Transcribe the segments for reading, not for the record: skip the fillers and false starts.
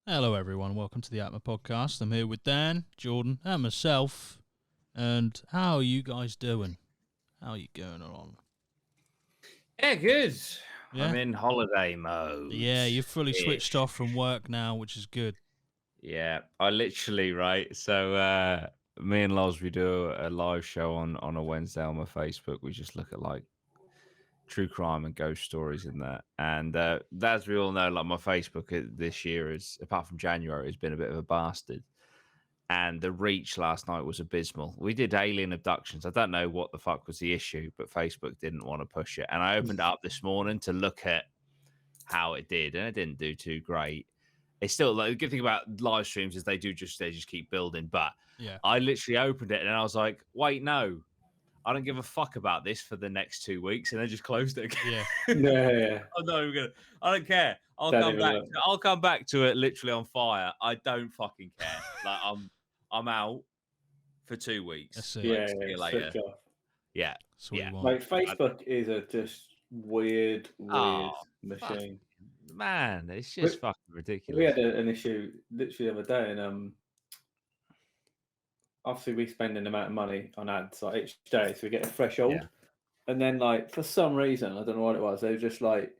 Hello, everyone. Welcome to the APMA podcast. I'm here with Dan, Jordan, and myself. And how are you guys doing? How are you going along? Yeah, good. Yeah? I'm in holiday mode. Yeah, you're fully switched off from work now, which is good. Yeah, I literally right. So me and Loz, we do a live show on a Wednesday on my Facebook. We just look at like true crime and ghost stories in that. And as we all know, like my Facebook this year is, apart from January, has been a bit of a bastard. And the reach last night was abysmal. We did alien abductions. I don't know what the fuck was the issue, but Facebook didn't want to push it. And I opened it up this morning to look at how it did, and it didn't do too great. It's still like the good thing about live streams is they just keep building. But Yeah. I literally opened it and I was like, wait, no, I don't give a fuck about this for the next 2 weeks, and then just closed it again. Yeah. Yeah. I'm not even gonna. I don't care. I'll come back to it literally on fire. I don't fucking care. Like I'm out for 2 weeks. That's it. Yeah, See you yeah, later. switch off. Yeah. That's what Yeah. you want. Like Facebook is a just weird Oh, machine. Man, it's just fucking ridiculous. We had an issue literally the other day, and obviously we spend an amount of money on ads like each day, so we get a threshold. Yeah. And then like for some reason, I don't know what it was, they just like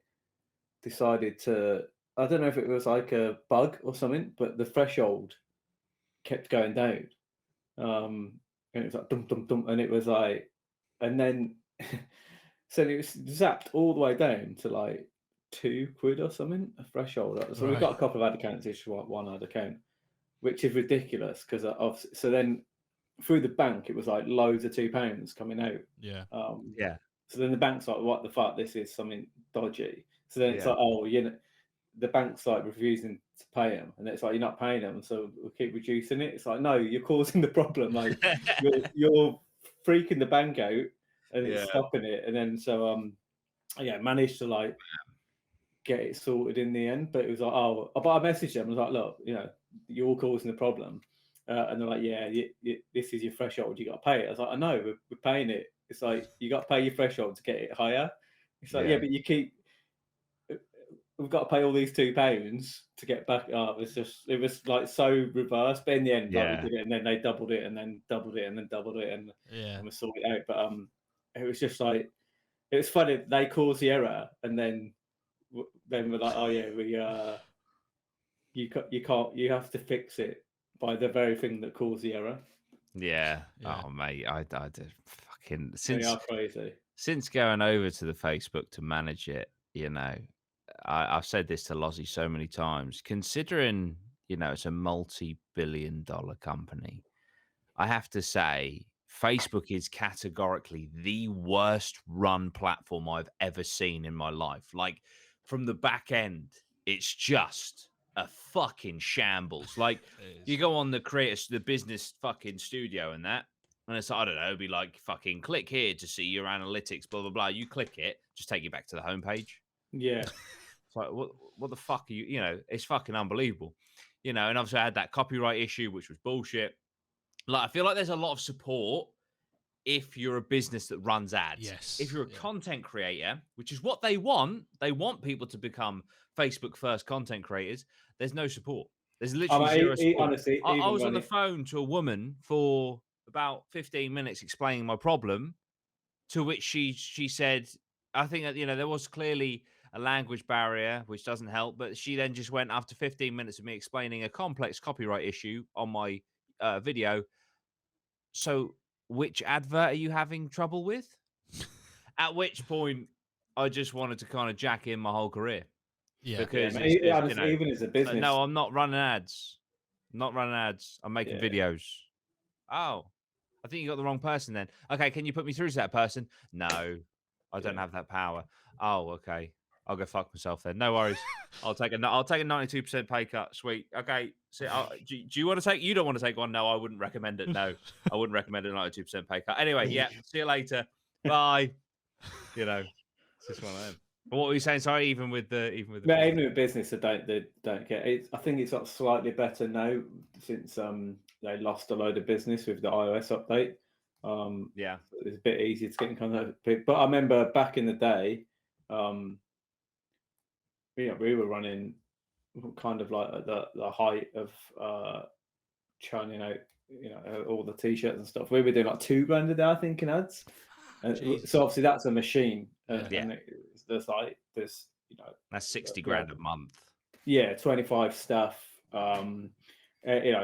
decided to, I don't know if it was like a bug or something, but the threshold kept going down. And it was like dum dum dum, and it was like, and then so it was zapped all the way down to like £2 or something, a threshold. So we've got a couple of ad accounts, each one ad account, which is ridiculous because so then through the bank it was like loads of £2 coming out. Yeah. Yeah. So then the bank's like, what the fuck? This is something dodgy. So then it's Yeah. like, oh, you know, the bank's like refusing to pay them, and it's like you're not paying them, so we'll keep reducing it. It's like, no, you're causing the problem. Like you're freaking the bank out, and it's stopping it. And then so managed to like get it sorted in the end. But it was like, oh, but I messaged them. I was like, look, you know, you're causing the problem, and they're like, yeah, this is your threshold. You got to pay it. I was like, I know, we're paying it. It's like you got to pay your threshold to get it higher. It's like, yeah but you keep. We've got to pay all these £2 to get back up. It was like so reverse. But in the end, like, we did it, and then they doubled it, and then doubled it, and then doubled it, and we sorted it out. But it was just like, it was funny. They caused the error, and then we're like, oh yeah, you have to fix it by the very thing that caused the error. Yeah. Oh mate, I did fucking They are crazy. Since going over to the Facebook to manage it, you know, I've said this to Lozzie so many times. Considering, you know, it's a multi-billion-dollar company, I have to say Facebook is categorically the worst run platform I've ever seen in my life. Like from the back end, it's just a fucking shambles. Like you go on the business fucking studio and that, and it's, I don't know, it'd be like fucking click here to see your analytics, blah, blah, blah. You click it, just take you back to the homepage. Yeah. It's like, what the fuck are you, you know, it's fucking unbelievable. You know, and obviously I had that copyright issue, which was bullshit. Like, I feel like there's a lot of support if you're a business that runs ads. Yes. If you're a content creator, which is what they want people to become Facebook first content creators, there's no support. There's literally zero support. Honestly, I was on the phone to a woman for about 15 minutes explaining my problem, to which she said, I think that, you know, there was clearly a language barrier, which doesn't help, but she then just went, after 15 minutes of me explaining a complex copyright issue on my video, so which advert are you having trouble with? At which point I just wanted to kind of jack in my whole career. Yeah. Because honestly, you know, even as a business. no, I'm not running ads. I'm making videos. Oh, I think you got the wrong person then. Okay, can you put me through to that person? No, I don't have that power. Oh, okay. I'll go fuck myself then. No worries. I'll take a 92% pay cut. Sweet. Okay. So, do you want to take? You don't want to take one? No, I wouldn't recommend it. No, I wouldn't recommend a 92% pay cut. Anyway, yeah. See you later. Bye. You know, it's just one of them. But what were you saying? Sorry, even with even with business, they don't get it. I think it's got slightly better now since they lost a load of business with the iOS update. Yeah, it's a bit easier to get in contact. But I remember back in the day, we were running kind of like at the height of churning out, all the t-shirts and stuff. We were doing like $2,000 a day, I think, in ads. And Jesus. so obviously that's a machine, and, Yeah. and there's like this, That's 60 grand a month. yeah, 25 staff,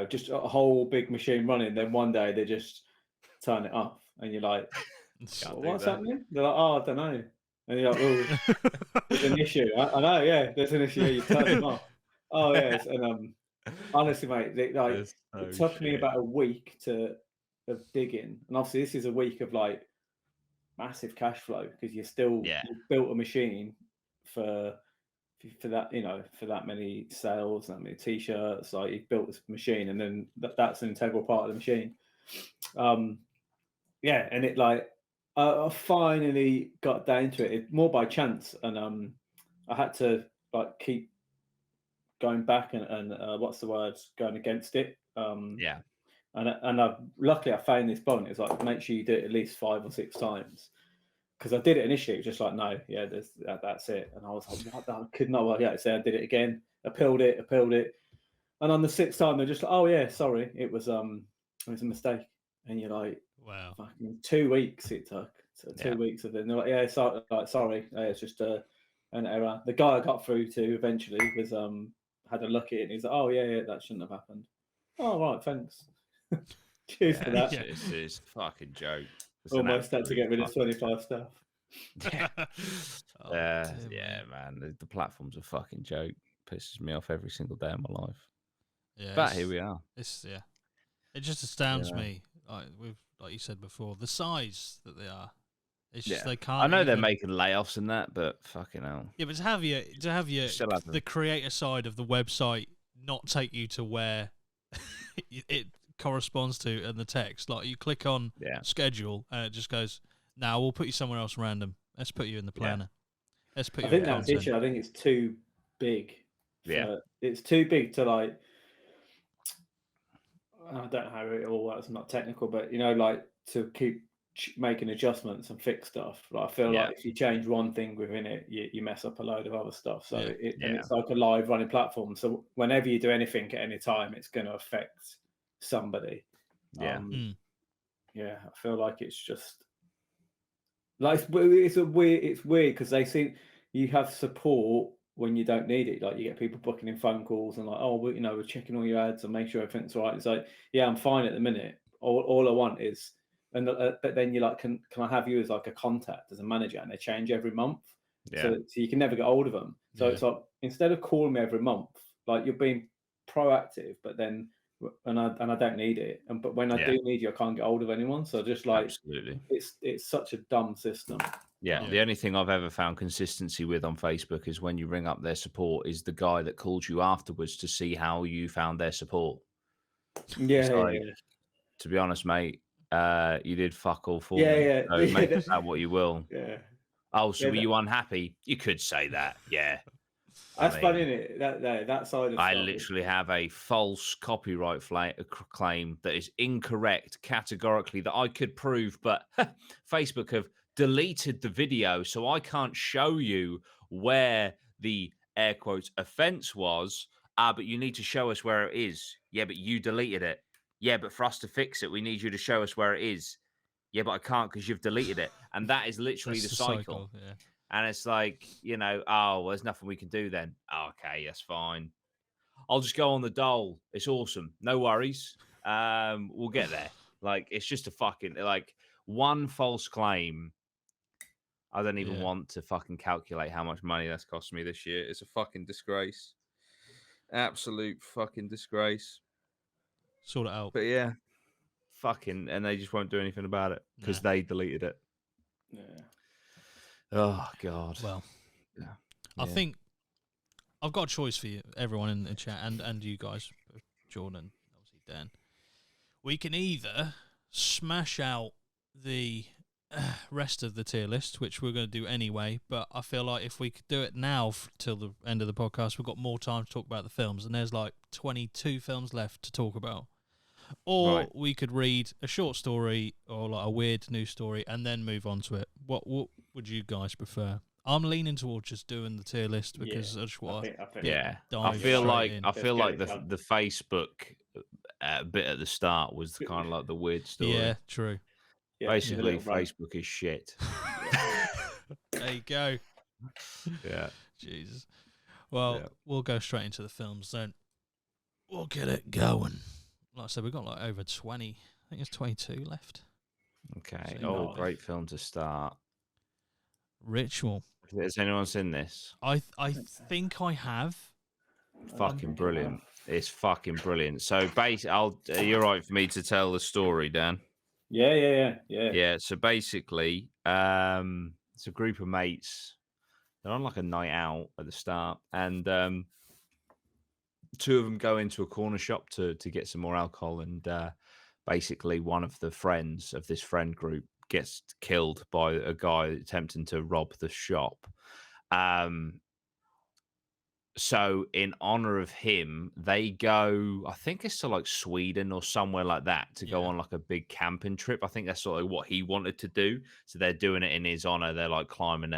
just a whole big machine running. Then one day they just turn it off, and you're like, what's happening? They're like, oh, I don't know. And you're like, well, there's an issue. I know, yeah, there's an issue. You turn them off. Oh, yes. And honestly, mate, it took me about a week of digging. And obviously, this is a week of like massive cash flow because you've built a machine for that, for that many sales, that many t-shirts. Like you've built this machine, and then that's an integral part of the machine. Yeah, and it like I finally got down to it more by chance, and I had to like keep going back and what's the word, going against it. Yeah. And luckily I found this bone. It's like, make sure you do it at least 5 or 6 times. Because I did it initially, it was just like, no, yeah, that's it. And I was like, what? I could not work out. So I did it again, appealed it. And on the 6th time, they're just like, oh yeah, sorry, it was a mistake. And you're like, wow, fucking 2 weeks it took. So 2 weeks of it. And they're like, yeah, sorry, it's just an error. The guy I got through to eventually was had a look at it, and he's like, oh yeah, that shouldn't have happened. Oh right, thanks. Cheers for that. It's a fucking joke. Almost had to get rid of 25 staff. Yeah. Oh, yeah, man. The platform's a fucking joke. Pisses me off every single day of my life. Yeah, but here we are. It just astounds me. Like you said before, the size that they are. It's just they can't. I know they're making layoffs and that, but fucking hell. Yeah, but to have the creator side of the website not take you to where it corresponds to in the text. Like you click on schedule and it just goes, now we'll put you somewhere else random. Let's put you in the planner. Let's put you in that's the issue. I think it's too big. It's too big to like, I don't know how it all works. I'm not technical, but like to keep making adjustments and fix stuff. Like I feel like if you change one thing within it, you mess up a load of other stuff. So and it's like a live running platform. So whenever you do anything at any time, it's going to affect somebody. I feel like it's just like it's weird because they see you have support when you don't need it. Like you get people booking in phone calls and like, oh, we're checking all your ads and make sure everything's right. It's like, yeah, I'm fine at the minute. All I want is, but then you're like, can I have you as like a contact, as a manager? And they change every month. So you can never get hold of them. So it's like, instead of calling me every month, like you're being proactive, but then, and I don't need it. But when I do need you, I can't get hold of anyone. So just like, absolutely, it's such a dumb system. Yeah, the only thing I've ever found consistency with on Facebook is when you ring up their support is the guy that calls you afterwards to see how you found their support. To be honest, mate, you did fuck all for me. So make that what you will. Oh, so were you unhappy? You could say that. Yeah. That's funny, isn't it? That side of I literally have a false copyright claim that is incorrect categorically that I could prove, but Facebook have deleted the video, so I can't show you where the air quotes offense was. But you need to show us where it is. Yeah, but you deleted it. Yeah, but for us to fix it, we need you to show us where it is. Yeah, but I can't because you've deleted it. And that is literally the cycle. And it's like, well, there's nothing we can do then. Oh, okay, that's fine. I'll just go on the dole. It's awesome. No worries. We'll get there. Like, it's just a fucking, like, one false claim. I don't even want to fucking calculate how much money that's cost me this year. It's a fucking disgrace. Absolute fucking disgrace. Sort it out. But yeah, fucking, and they just won't do anything about it because they deleted it. Yeah. Oh, God. Well, I think I've got a choice for you, everyone in the chat, and you guys, Jordan, obviously Dan. We can either smash out the rest of the tier list, which we're going to do anyway, but I feel like if we could do it now till the end of the podcast, we've got more time to talk about the films, and there's like 22 films left to talk about. Or we could read a short story or like a weird news story and then move on to it. What would you guys prefer? I'm leaning towards just doing the tier list because I just want I think Yeah, dive I feel straight like in. I feel like Let's get it the Facebook bit at the start was kind of like the weird story. Yeah, true. yeah, Basically, little rant. Facebook is shit. There you go. Yeah. Jesus. Well, Yeah. we'll go straight into the films then. We'll get it going. Like I said, we've got like over 20. I think it's 22 left. Okay. So Oh, nice. great film to start. Ritual. Has anyone seen this? I think I have. Fucking brilliant. It's fucking brilliant. So, you're right for me to tell the story, Dan. Yeah. Yeah. So basically, it's a group of mates. They're on like a night out at the start, and two of them go into a corner shop to get some more alcohol, and basically one of the friends of this friend group gets killed by a guy attempting to rob the shop. So in honor of him, they go, I think it's to like Sweden or somewhere like that, to go on like a big camping trip. I think that's sort of what he wanted to do. So they're doing it in his honor. They're like climbing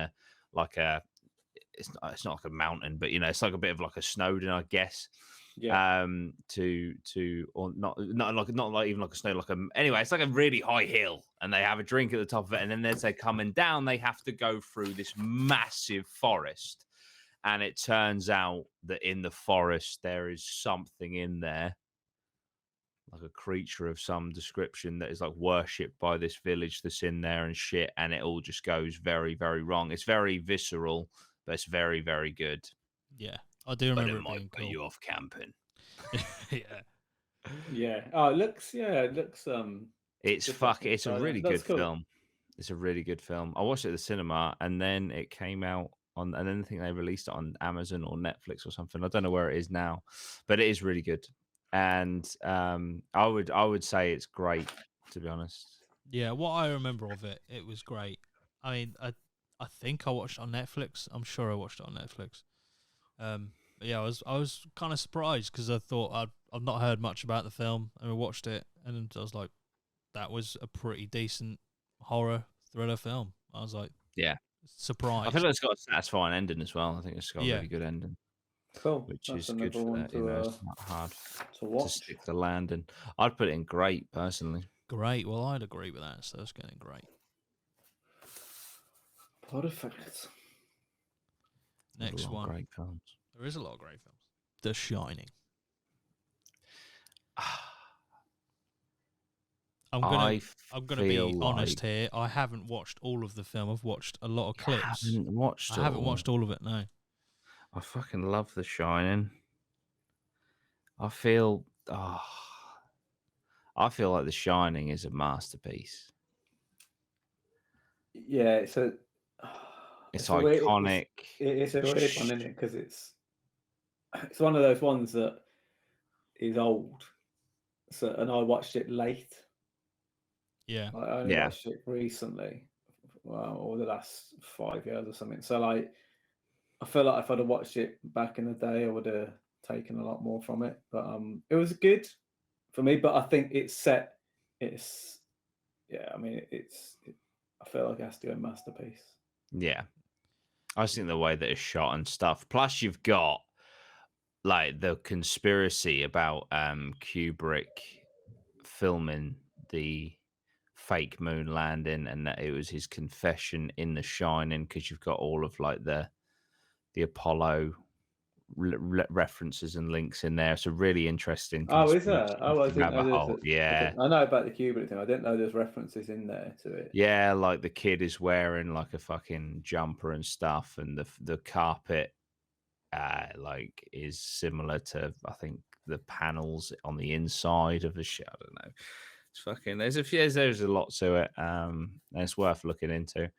it's not like a mountain, but it's like a bit of like a Snowdon, I guess. Yeah. Or not like even like a snow, anyway, it's like a really high hill, and they have a drink at the top of it, and then as they're coming down, they have to go through this massive forest. And it turns out that in the forest there is something in there, like a creature of some description that is like worshipped by this village that's in there and shit, and it all just goes very, very wrong. It's very visceral, but it's very, very good. Yeah, I do remember it might being put cool. you off camping. Yeah. Oh, it looks. It's It's a really good film. It's a really good film. I watched it at the cinema, and then it came out and then I think they released it on Amazon or Netflix or something. I don't know where it is now, but it is really good. And I would say it's great, to be honest. Yeah, what I remember of it, it was great. I mean, I think I watched it on Netflix. I'm sure I watched it on Netflix. But yeah, I was kind of surprised because I thought I've not heard much about the film, and I watched it, and I was like, that was a pretty decent horror thriller film. I was like, yeah, surprised. I feel like it's got a satisfying ending as well. I think it's got a really good ending. Cool. Which That's is good for that. It's not hard to watch. to stick the landing. I'd put it in great, personally. Great. Well, I'd agree with that. So it's getting great. Perfect. Next one. Great films. There is a lot of great films. The Shining. I'm gonna be honest here. I haven't watched all of the film. I've watched a lot of clips. I haven't watched all of it. No. I fucking love The Shining. I feel like The Shining is a masterpiece. Yeah, it's iconic. It's a weird one, isn't it? Because it's one of those ones that is old. And I watched it late. Yeah. I only watched it recently, or the last 5 years or something. So I feel like if I'd have watched it back in the day, I would have taken a lot more from it. But it was good for me. But I think I feel like it has to be a masterpiece. Yeah, I just think the way that it's shot and stuff. Plus, you've got like the conspiracy about Kubrick filming the fake moon landing, and that it was his confession in The Shining, because you've got all of like the Apollo references and links in there. It's a really interesting. Oh, is there? Oh, I didn't know. Yeah, I know about the Kubrick thing. I didn't know there's references in there to it. Yeah, like the kid is wearing like a fucking jumper and stuff, and the carpet like is similar to, I think, the panels on the inside of the shit. I don't know. It's fucking there's a lot to it. And it's worth looking into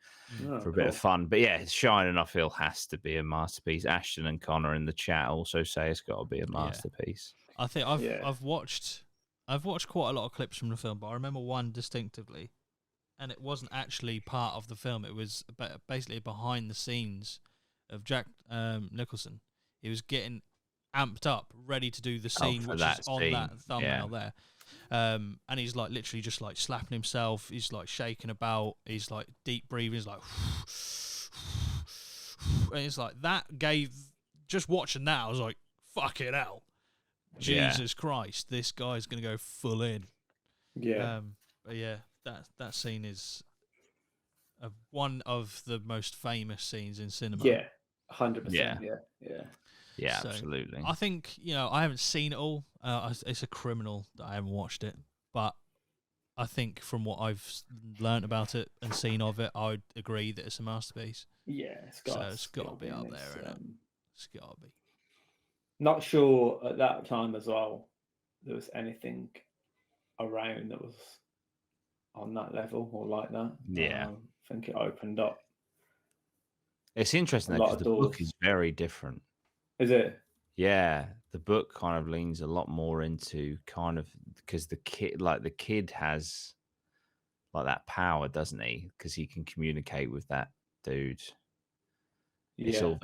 for a bit of fun. But yeah, Shining, I feel, has to be a masterpiece. Ashton and Connor in the chat also say it's got to be a masterpiece. I think I've watched quite a lot of clips from the film, but I remember one distinctively, and it wasn't actually part of the film. It was basically behind the scenes of Jack Nicholson. He was getting amped up, ready to do the scene, which is on that thumbnail there. And he's like literally just like slapping himself. He's like shaking about. He's like deep breathing. He's like, and it's like that gave. Just watching that, I was like, "Fucking hell, Jesus Christ, this guy's gonna go full in." Yeah. But yeah, that scene is one of the most famous scenes in cinema. Yeah. 100%. Yeah. Yeah. So, Absolutely. I think I haven't seen it all. It's a criminal that I haven't watched it, but I think from what I've learnt about it and seen of it, I would agree that it's a masterpiece. Yeah. It's got to be up there, isn't it? It's got to be. Not sure at that time as well there was anything around that was on that level or like that. Yeah. I think it opened up. It's interesting because the book is very different. Is it? Yeah, the book kind of leans a lot more into kind of because the kid has like that power, doesn't he? Because he can communicate with that dude. It's all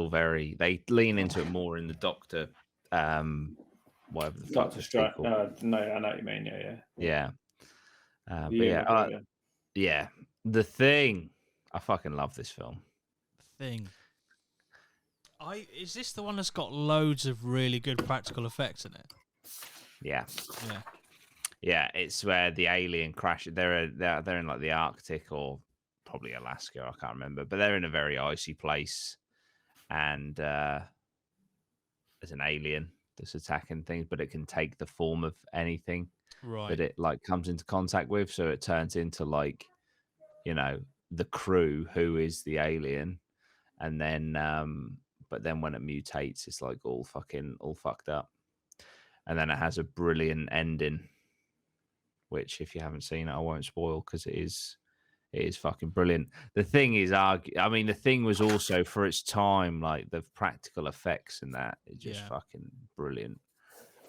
very. They lean into it more in the Doctor, whatever the fuck Doctor it's Strange. called. No, I know what you mean. Yeah. But Yeah. yeah, The Thing. I fucking love this film. The Thing. Is this the one that's got loads of really good practical effects in it? Yeah. Yeah. Yeah, it's where the alien crash. They're in like the Arctic or probably Alaska. I can't remember, but they're in a very icy place, and there's an alien that's attacking things, but it can take the form of anything that it like comes into contact with. So it turns into like, the crew who is the alien, and then but then when it mutates, it's like all fucked up, and then it has a brilliant ending. Which, if you haven't seen it, I won't spoil because it is fucking brilliant. The Thing is, The Thing was also for its time, like the practical effects and that, it's just fucking brilliant.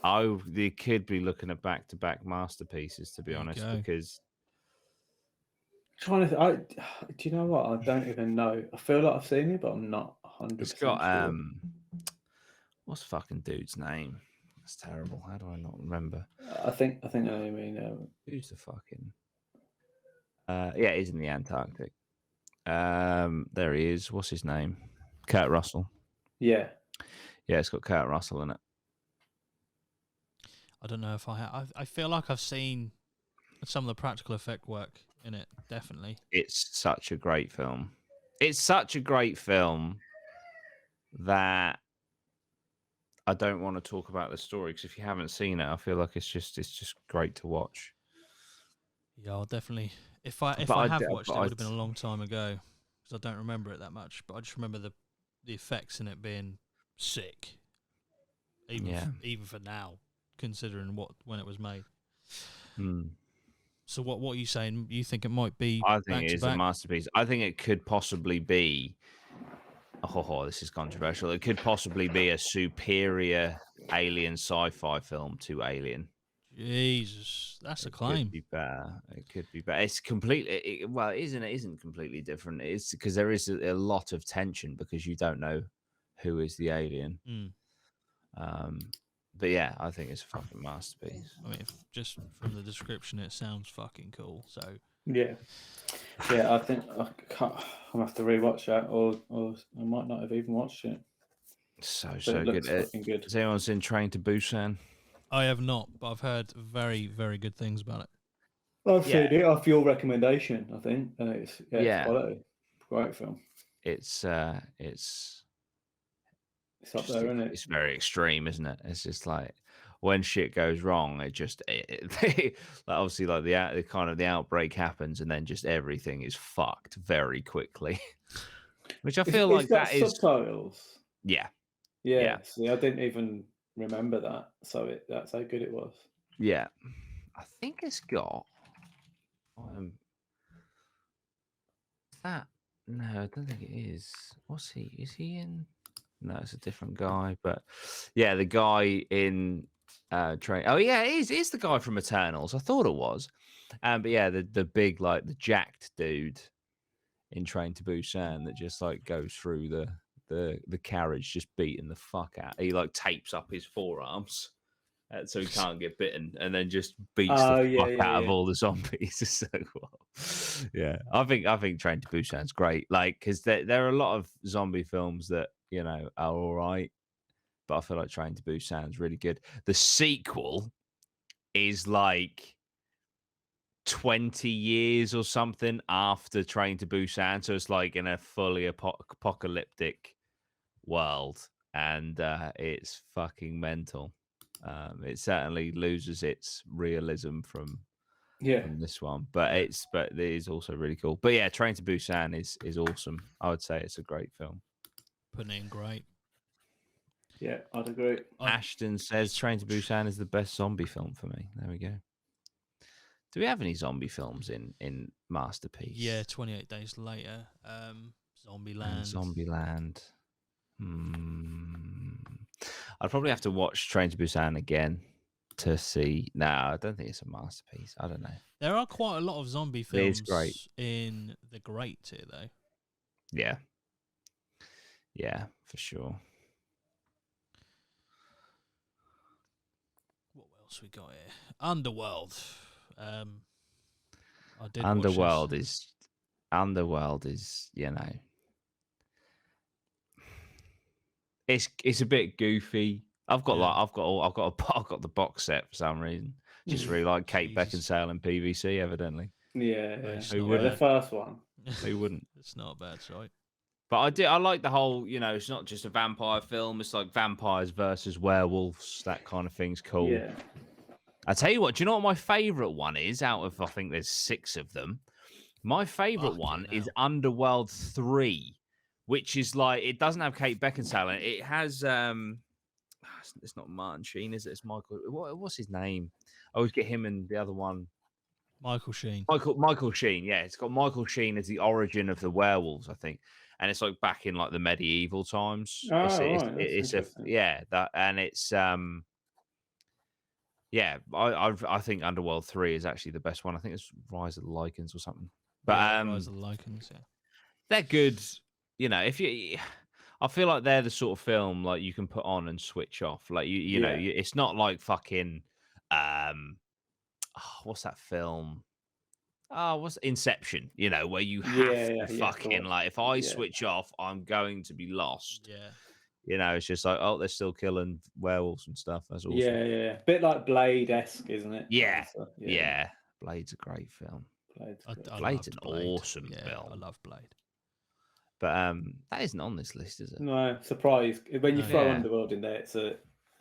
They could be looking at back-to-back masterpieces, to be honest, because do you know what? I don't even know. I feel like I've seen it, but I'm not 100% it's got sure. What's fucking dude's name? That's terrible. How do I not remember? I think I know what you mean. Who's the fucking? Yeah, he's in the Antarctic. There he is. What's his name? Kurt Russell. Yeah, it's got Kurt Russell in it. I don't know if I have. I feel like I've seen some of the practical effect work in it. Definitely. It's such a great film. It's such a great film that I don't want to talk about the story because if you haven't seen it, I feel like it's just great to watch. Yeah, I'll definitely. If I have watched it, it would have been a long time ago because I don't remember it that much. But I just remember the effects in it being sick. Even for now, considering when it was made. So what are you saying? You think it might be? I think it is a masterpiece. I think it could possibly be. Oh, this is controversial. It could possibly be a superior alien sci-fi film to Alien. Jesus, that's a claim. It could be better. It's completely. It isn't completely different. It's because there is a lot of tension because you don't know who is the alien. But yeah, I think it's a fucking masterpiece. I mean, just from the description, it sounds fucking cool. So yeah. I think I'll have to rewatch that, or I might not have even watched it. So good. Good. Has anyone seen Train to Busan? I have not, but I've heard very, very good things about it. I've seen it off your recommendation, I think, and it's quality. Great film. It's up there, isn't it? It's very extreme, isn't it? It's just like when shit goes wrong, obviously like the kind of the outbreak happens, and then just everything is fucked very quickly. Which I feel like that is subtitles. Yeah. See, I didn't even remember that, so that's how good it was. Yeah, I think it's got. That no, I don't think it is. What's he? Is he in? No, it's a different guy. But yeah, the guy in Train. Oh yeah, it is the guy from Eternals. I thought it was. But yeah, the big like the jacked dude in Train to Busan that just like goes through the carriage just beating the fuck out. He like tapes up his forearms so he can't get bitten, and then just beats Oh, the yeah, fuck yeah, out of yeah. all the zombies. It's so cool. Yeah, I think Train to Busan's great. Like, because there are a lot of zombie films that are all right, but I feel like Train to Busan's really good. The sequel is like 20 years or something after Train to Busan, so it's like in a fully apocalyptic world, and it's fucking mental. It certainly loses its realism from Yeah. this one, but it is also really cool. But yeah, Train to Busan is awesome. I would say it's a great film. Putting it in great. Yeah, I'd agree. Ashton says Train to Busan is the best zombie film for me. There we go. Do we have any zombie films in Masterpiece? Yeah, 28 Days Later. Zombieland. Zombieland. I'd probably have to watch Train to Busan again to see. No, I don't think it's a masterpiece. I don't know. There are quite a lot of zombie It films is great. in the great tier, though. Yeah. Yeah, for sure. What else we got here? Underworld. I did Underworld watch this. is it's a bit goofy. I've got the box set for some reason. Just really like Kate Jesus. Beckinsale and PVC, evidently. Yeah, It's Who not wouldn't? the bad. first one. Who wouldn't? It's not a bad sight. But I like the whole, it's not just a vampire film. It's like vampires versus werewolves. That kind of thing's cool. Yeah. I tell you what, do you know what my favourite one is out of, I think there's 6 of them? My favourite one is Underworld 3, which is like, it doesn't have Kate Beckinsale in it. It has, it's not Martin Sheen, is it? It's Michael, what's his name? I always get him and the other one. Michael Sheen. Michael Sheen, yeah. It's got Michael Sheen as the origin of the werewolves, I think. And it's like back in like the medieval times. Oh, It's I think Underworld 3 is actually the best one. I think it's Rise of the Lycans or something. But Rise of the Lycans, yeah. They're good. I feel like they're the sort of film like you can put on and switch off. Like it's not like fucking what's that film? Oh, what's Inception? Where you have to fucking like, if I switch off, I'm going to be lost. Yeah. It's just like, oh, they're still killing werewolves and stuff. That's awesome. Yeah. Bit like Blade-esque, isn't it? Yeah. Blade's a great film. Blade's an awesome film. I love Blade. But that isn't on this list, is it? No, surprised. When you throw Underworld in there, it's a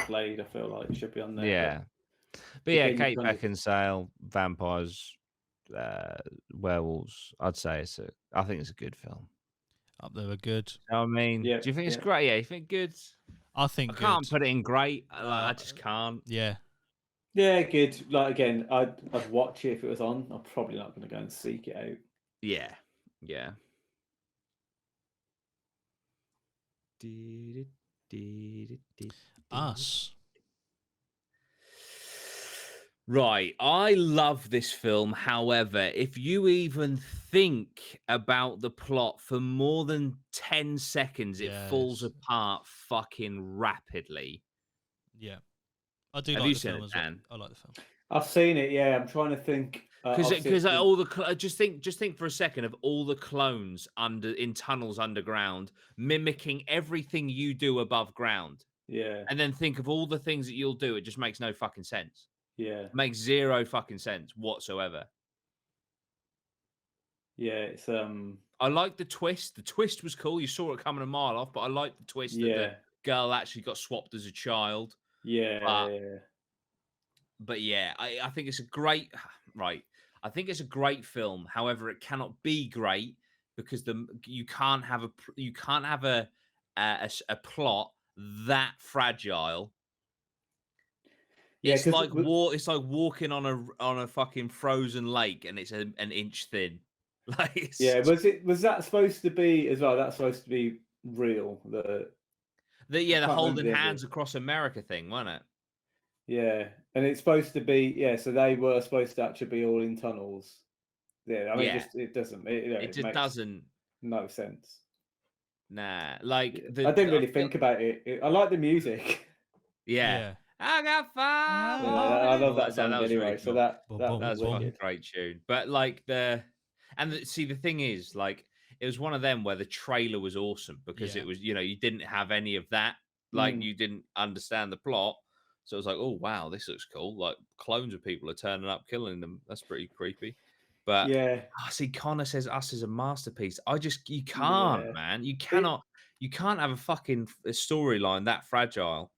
Blade, I feel like it should be on there. Yeah. But yeah, Kate Beckinsale, vampires, werewolves. I think it's a good film. Up there were good. I mean, do you think it's great? Yeah, you think good? I think I can't put it in great. I just can't. Yeah. Yeah, good. Like again, I'd watch it if it was on. I'm probably not going to go and seek it out. Yeah. Us. Right, I love this film. However, if you even think about the plot for more than 10 seconds, it falls apart fucking rapidly. Yeah. I do Have like you the seen film it, as well. Dan? I like the film. I've seen it, yeah. I'm trying to think. Because all the just think for a second of all the clones in tunnels underground, mimicking everything you do above ground. Yeah. And then think of all the things that you'll do. It just makes no fucking sense. Yeah. It makes zero fucking sense whatsoever. Yeah, it's I like the twist. The twist was cool. You saw it coming a mile off, but I like the twist that the girl actually got swapped as a child. But yeah, I think it's a great I think it's a great film. However, it cannot be great because you can't have a plot that fragile. Yeah, it's like walking on a fucking frozen lake and it's an inch thin. Like was that supposed to be as well? That's supposed to be real. The holding hands across America thing, wasn't it? Yeah, and it's supposed to be so they were supposed to actually be all in tunnels. Yeah, I mean, it doesn't. It just doesn't. No sense. Nah, like I didn't really think about it. I like the music. Yeah. I got five. Yeah, Ah. I love Well, that song that was anyway. really So cool. that That was was a fucking wicked. great tune. But like see, the thing is, like, it was one of them where the trailer was awesome because Yeah. it was, you didn't have any of that. Like, Mm. you didn't understand the plot. So it was like, oh wow, this looks cool. Like, clones of people are turning up, killing them. That's pretty creepy. But Yeah, see, Connor says Us is a masterpiece. You can't, yeah. man. You It cannot. You can't have a fucking storyline that fragile.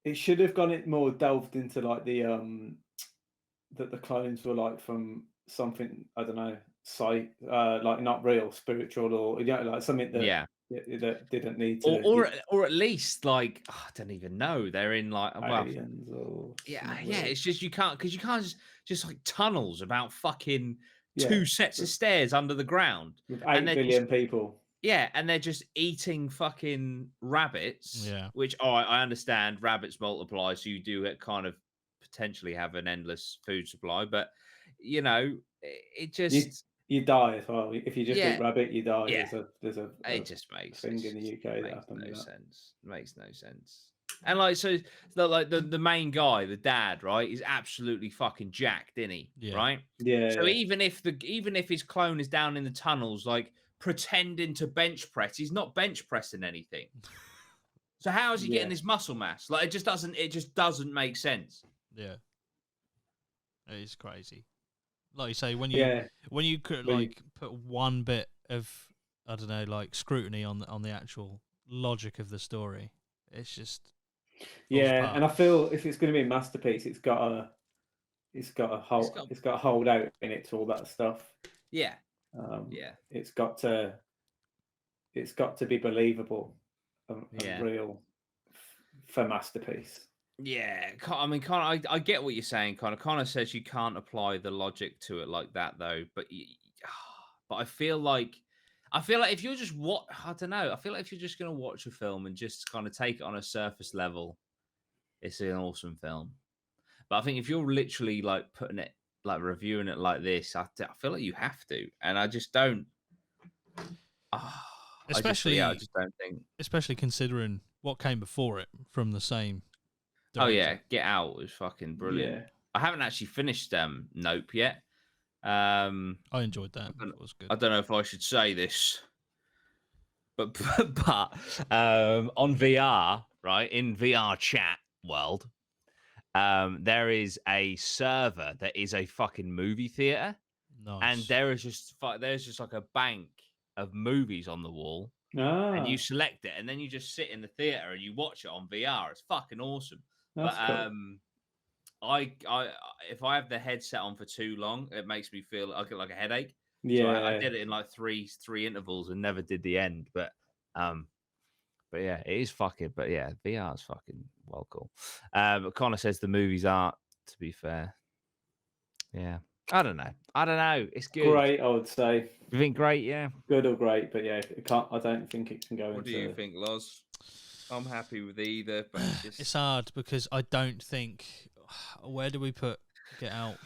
it should have gone it more delved into like that the clones were like from something, I don't know, like not real, spiritual, or like something that Yeah. that didn't need Or to or or at least like, I don't even know. They're in like, well, aliens or yeah, something yeah. weird. It's just you can't, because you can't just like tunnels about fucking Yeah, 2 sets of with, stairs under the ground, with and 8 they're just, billion people. yeah, and they're just eating fucking rabbits. Yeah. Which, I understand rabbits multiply, so you do kind of potentially have an endless food supply, but it You just, you die as well if you just yeah, eat rabbit. You die. yeah. There's a It just thing in the UK that makes happened no with that. sense. Makes no sense. And like, so like the main guy, the dad, right, is absolutely fucking jacked, isn't he? Yeah. Right. Yeah, So yeah, even if his clone is down in the tunnels, like pretending to bench press, he's not bench pressing anything. So how is he getting yeah. this muscle mass? Like, it just doesn't make sense. Yeah. It is crazy. Like you say, when Yeah, you could when you- like put one bit of, I don't know, like scrutiny on the actual logic of the story, it's just falls Yeah, apart. and I feel if it's going to be a masterpiece, it's got to got- hold out in it to all that stuff. Yeah. Yeah, Yeah. it's got to be believable and Yeah. real for masterpiece. Yeah, I mean, Connor, I get what you're saying, Connor. Connor says you can't apply the logic to it like that, though. But but I feel like if you're just I don't know. I feel like if you're just gonna watch a film and just kind of take it on a surface level, it's an awesome film. But I think if you're literally like putting it, like reviewing it like this, I feel like you have to, and I just don't. Especially, I just don't think. especially considering what came before it from the same Oh director. yeah, Get Out was fucking brilliant. Yeah. I haven't actually finished Nope yet. I enjoyed that. It was good. I don't know if I should say this, but on VR, right, in VR chat world, there is a server that is a fucking movie theater, Nice. and there's just like a bank of movies on the wall, and you Ah, select it, and then you just sit in the theater and you watch it on VR. It's fucking awesome. that's But cool. I if I have the headset on for too long, it makes me feel, I get like a headache. So Yeah, I did it in like three intervals and never did the end. But yeah, it is fucking. But yeah, VR is fucking well cool. But Connor says the movies aren't. To be fair, yeah, I don't know. It's good. great. I would say You think great? Yeah. good or great, but yeah, it can't. I don't think it can go What into. do you think, Loz? I'm happy with either, but It's hard because I don't think. Where do we put Get Out?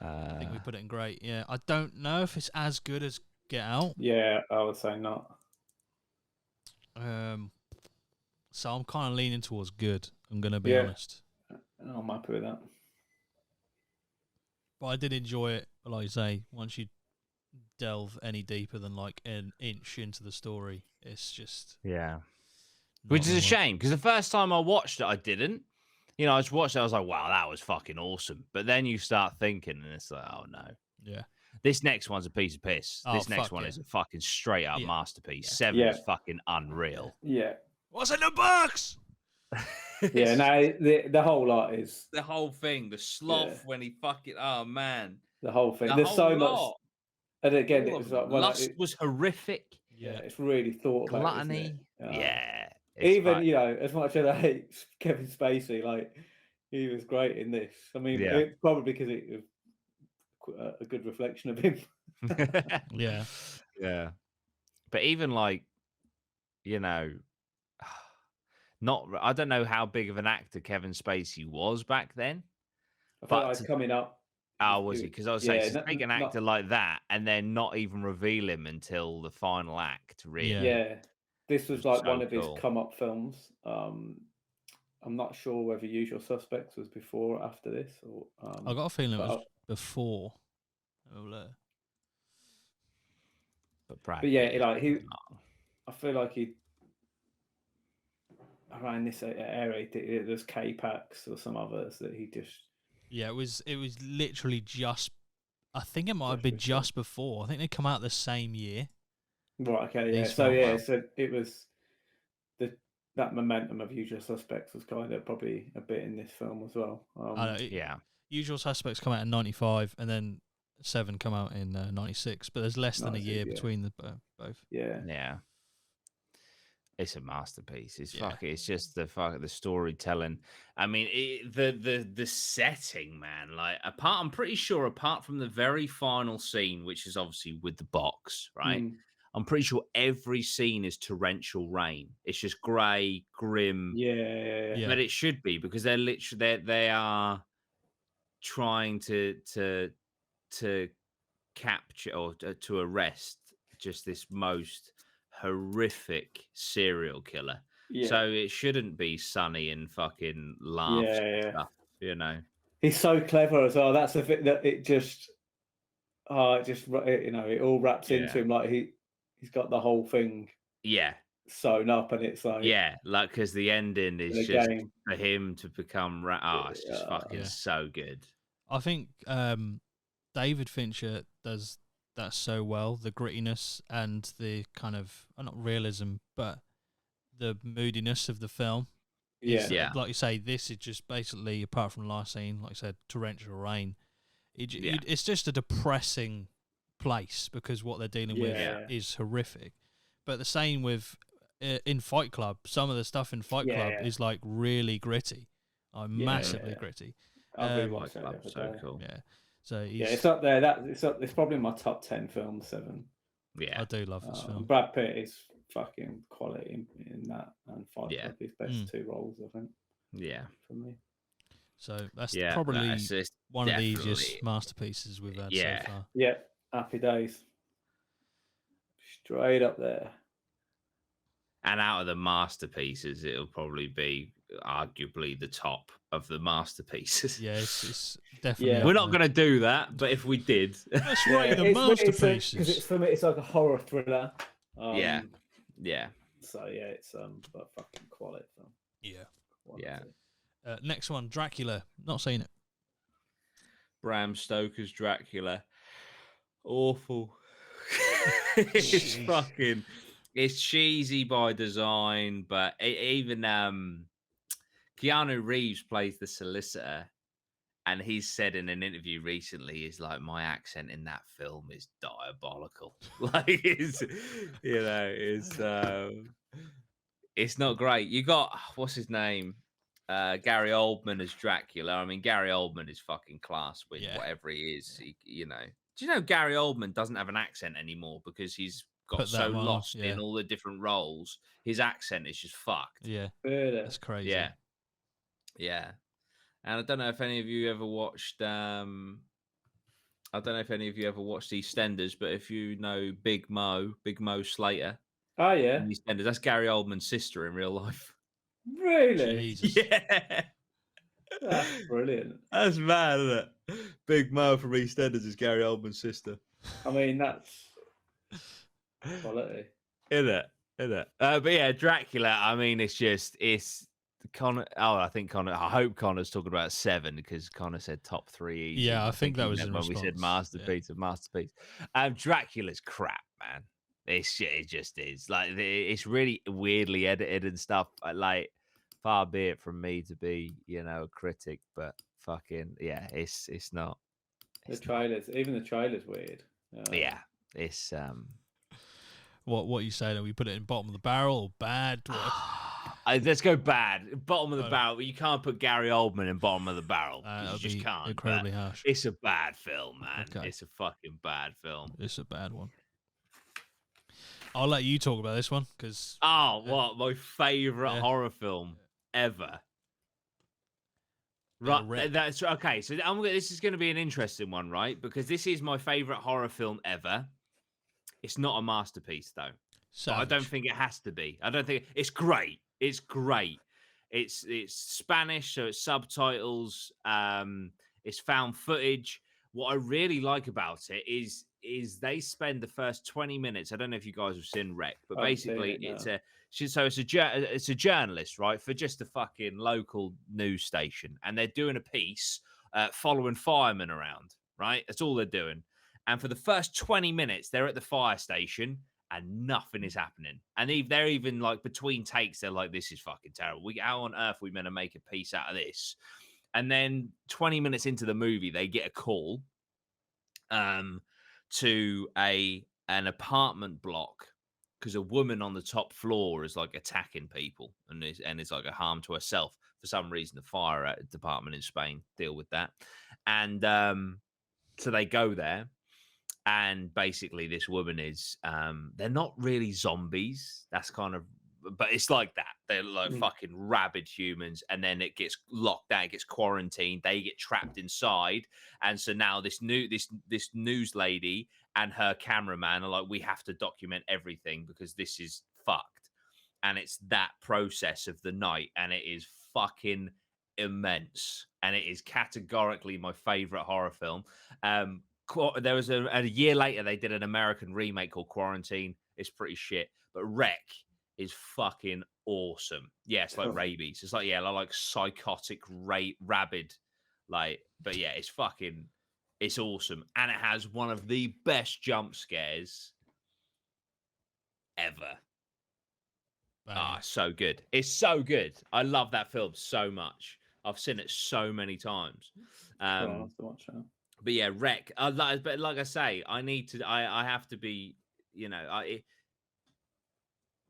I think we put it in great. Yeah, I don't know if it's as good as Get Out. Yeah, I would say not. So I'm kind of leaning towards good. I'm gonna be Yeah. honest. I'm happy with that. But I did enjoy it, like you say. Once you delve any deeper than like an inch into the story, it's just yeah. not Which is gonna a work. shame, because the first time I watched it, I didn't. I just watched it, I was like, wow, that was fucking awesome. But then you start thinking, and it's like, oh no. Yeah. This next one's a piece of piss. Oh, This next fuck one yeah. is a fucking straight up Yeah. masterpiece. Yeah. 7 Yeah. is fucking unreal. Yeah, What's in the box? yeah. No, the whole lot is The whole thing, the sloth when he fucking, oh man. the whole thing. The There's whole so much, lot. and again, All it of was them. like when Lust was horrific. yeah, it's really thought about, isn't Gluttony. it? Yeah. It's Even fuck- as much as I hate Kevin Spacey, like he was great in this. I mean, Yeah. probably because it was a good reflection of him. Yeah. Yeah. But even like, I don't know how big of an actor Kevin Spacey was back then. I felt But like coming up. Oh, was he? Because I was saying, to take an actor not, like that and then not even reveal him until the final act, really. Yeah. yeah, This was It's like so one of his cool. come up films. I'm not sure whether Usual Suspects was before or after this, or I got a feeling it but, was before. But Brad but yeah, Pitt is like he, phenomenal. I feel like he around this area, there's K-Pax or some others that he just. Yeah, it was literally just. I think it might have Just been before. just before. I think they come out the same year. Right. Okay. Yeah. These So yeah. films. So it was that momentum of Usual Suspects was kind of probably a bit in this film as well. Yeah. Usual Suspects come out in '95, and then Seven come out in '96. But there's less than a 96, year yeah. between the both. Yeah. Yeah. It's a masterpiece. It's Yeah. It's just the storytelling. I mean, the setting, man. Like, I'm pretty sure apart from the very final scene, which is obviously with the box, right? Mm. I'm pretty sure every scene is torrential rain. It's just grey, grim. Yeah. Yeah. But it should be, because they're literally they are trying to capture or to arrest just this most horrific serial killer. Yeah. So it shouldn't be sunny and fucking laughs and stuff, you know. He's so clever as well. That's the thing that it just it all wraps into him. Like he's got the whole thing sewn up, and it's like like, because the ending is just for him to become it's just fucking so good. I think David Fincher does that so well, the grittiness and the kind of not realism, but the moodiness of the film. Like you say, this is just basically, apart from the last scene, like I said, torrential rain. It's just a depressing place because what they're dealing with is horrific. But the same with in Fight Club. Some of the stuff in Fight Club is like really gritty, massively gritty. I really watched that. So cool. Yeah. So it's up there. It's probably my top 10 films. 7. Yeah, I do love this film. Brad Pitt is fucking quality in that, and Fight Club his best 2 roles, I think. Yeah, for me. So that's probably one of the easiest masterpieces we've had so far. Yeah, Happy Days. Straight up there. And out of the masterpieces, it'll probably be arguably the top of the masterpieces. Yeah, it's definitely. We're not going to do that, but if we did, let's rate the masterpieces. Because it's for me, it's like a horror thriller. Yeah. So yeah, it's a fucking quality film. Yeah. Next one, Dracula. Not seen it. Bram Stoker's Dracula. Awful. It's fucking. It's cheesy by design, but even Keanu Reeves plays the solicitor, and he's said in an interview recently, "Is like, my accent in that film is diabolical. Like, it's not great. You got what's his name, Gary Oldman as Dracula. I mean, Gary Oldman is fucking class with whatever he is. Do you know Gary Oldman doesn't have an accent anymore because he's got so lost in all the different roles? His accent is just fucked. Yeah, that's crazy. Yeah. And I don't know if any of you ever watched. I don't know if any of you ever watched EastEnders, but if you know Big Mo Slater. Oh yeah, EastEnders. That's Gary Oldman's sister in real life. Really? Jesus. Yeah. That's brilliant. That's mad, isn't it? Big Mo from EastEnders is Gary Oldman's sister. I mean, that's quality. Isn't it? But yeah, Dracula. I mean, it's Connor. Oh, I hope Connor's talking about 7 because Connor said top 3 easy. Yeah, I think that was in when response. we said masterpiece of masterpiece. Dracula's crap, man. It just is. Like, it's really weirdly edited and stuff. Like, far be it from me to be, a critic, but fucking it's not. Even the trailer's weird. Yeah, it's What are you saying? Are we put it in bottom of the barrel or bad? Let's go bad. Bottom of the barrel. You can't put Gary Oldman in bottom of the barrel. You just can't. Incredibly harsh. It's a bad film, man. Okay. It's a fucking bad film. It's a bad one. I'll let you talk about this one because. What my favorite horror film ever. Right, that's okay. So this is going to be an interesting one, right? Because this is my favorite horror film ever. It's not a masterpiece, though. but I don't think it has to be. I don't think it's great. It's great. It's Spanish, so it's subtitles. It's found footage. What I really like about it is they spend the first 20 minutes. I don't know if you guys have seen Rec, but basically it's a journalist, right, for just a fucking local news station, and they're doing a piece following firemen around, right? That's all they're doing. And for the first 20 minutes, they're at the fire station and nothing is happening. And they're even like between takes, they're like, this is fucking terrible. How on earth are we meant to make a piece out of this? And then 20 minutes into the movie, they get a call to an apartment block because a woman on the top floor is like attacking people and is like a harm to herself. For some reason, the fire department in Spain deal with that. And so they go there. And basically, this woman is, they're not really zombies. That's kind of, but it's like that. They're like fucking rabid humans. And then it gets locked down, it gets quarantined. They get trapped inside. And so now this news lady and her cameraman are like, we have to document everything because this is fucked. And it's that process of the night. And it is fucking immense. And it is categorically my favorite horror film. There was a year later they did an American remake called Quarantine. It's pretty shit, but Rec is fucking awesome. Yeah, it's like rabies. It's like like psychotic rabid, like. But yeah, it's awesome, and it has one of the best jump scares ever. So good. It's so good. I love that film so much. I've seen it so many times. I'll have to watch that. But yeah, Rec. But like I say, I have to be.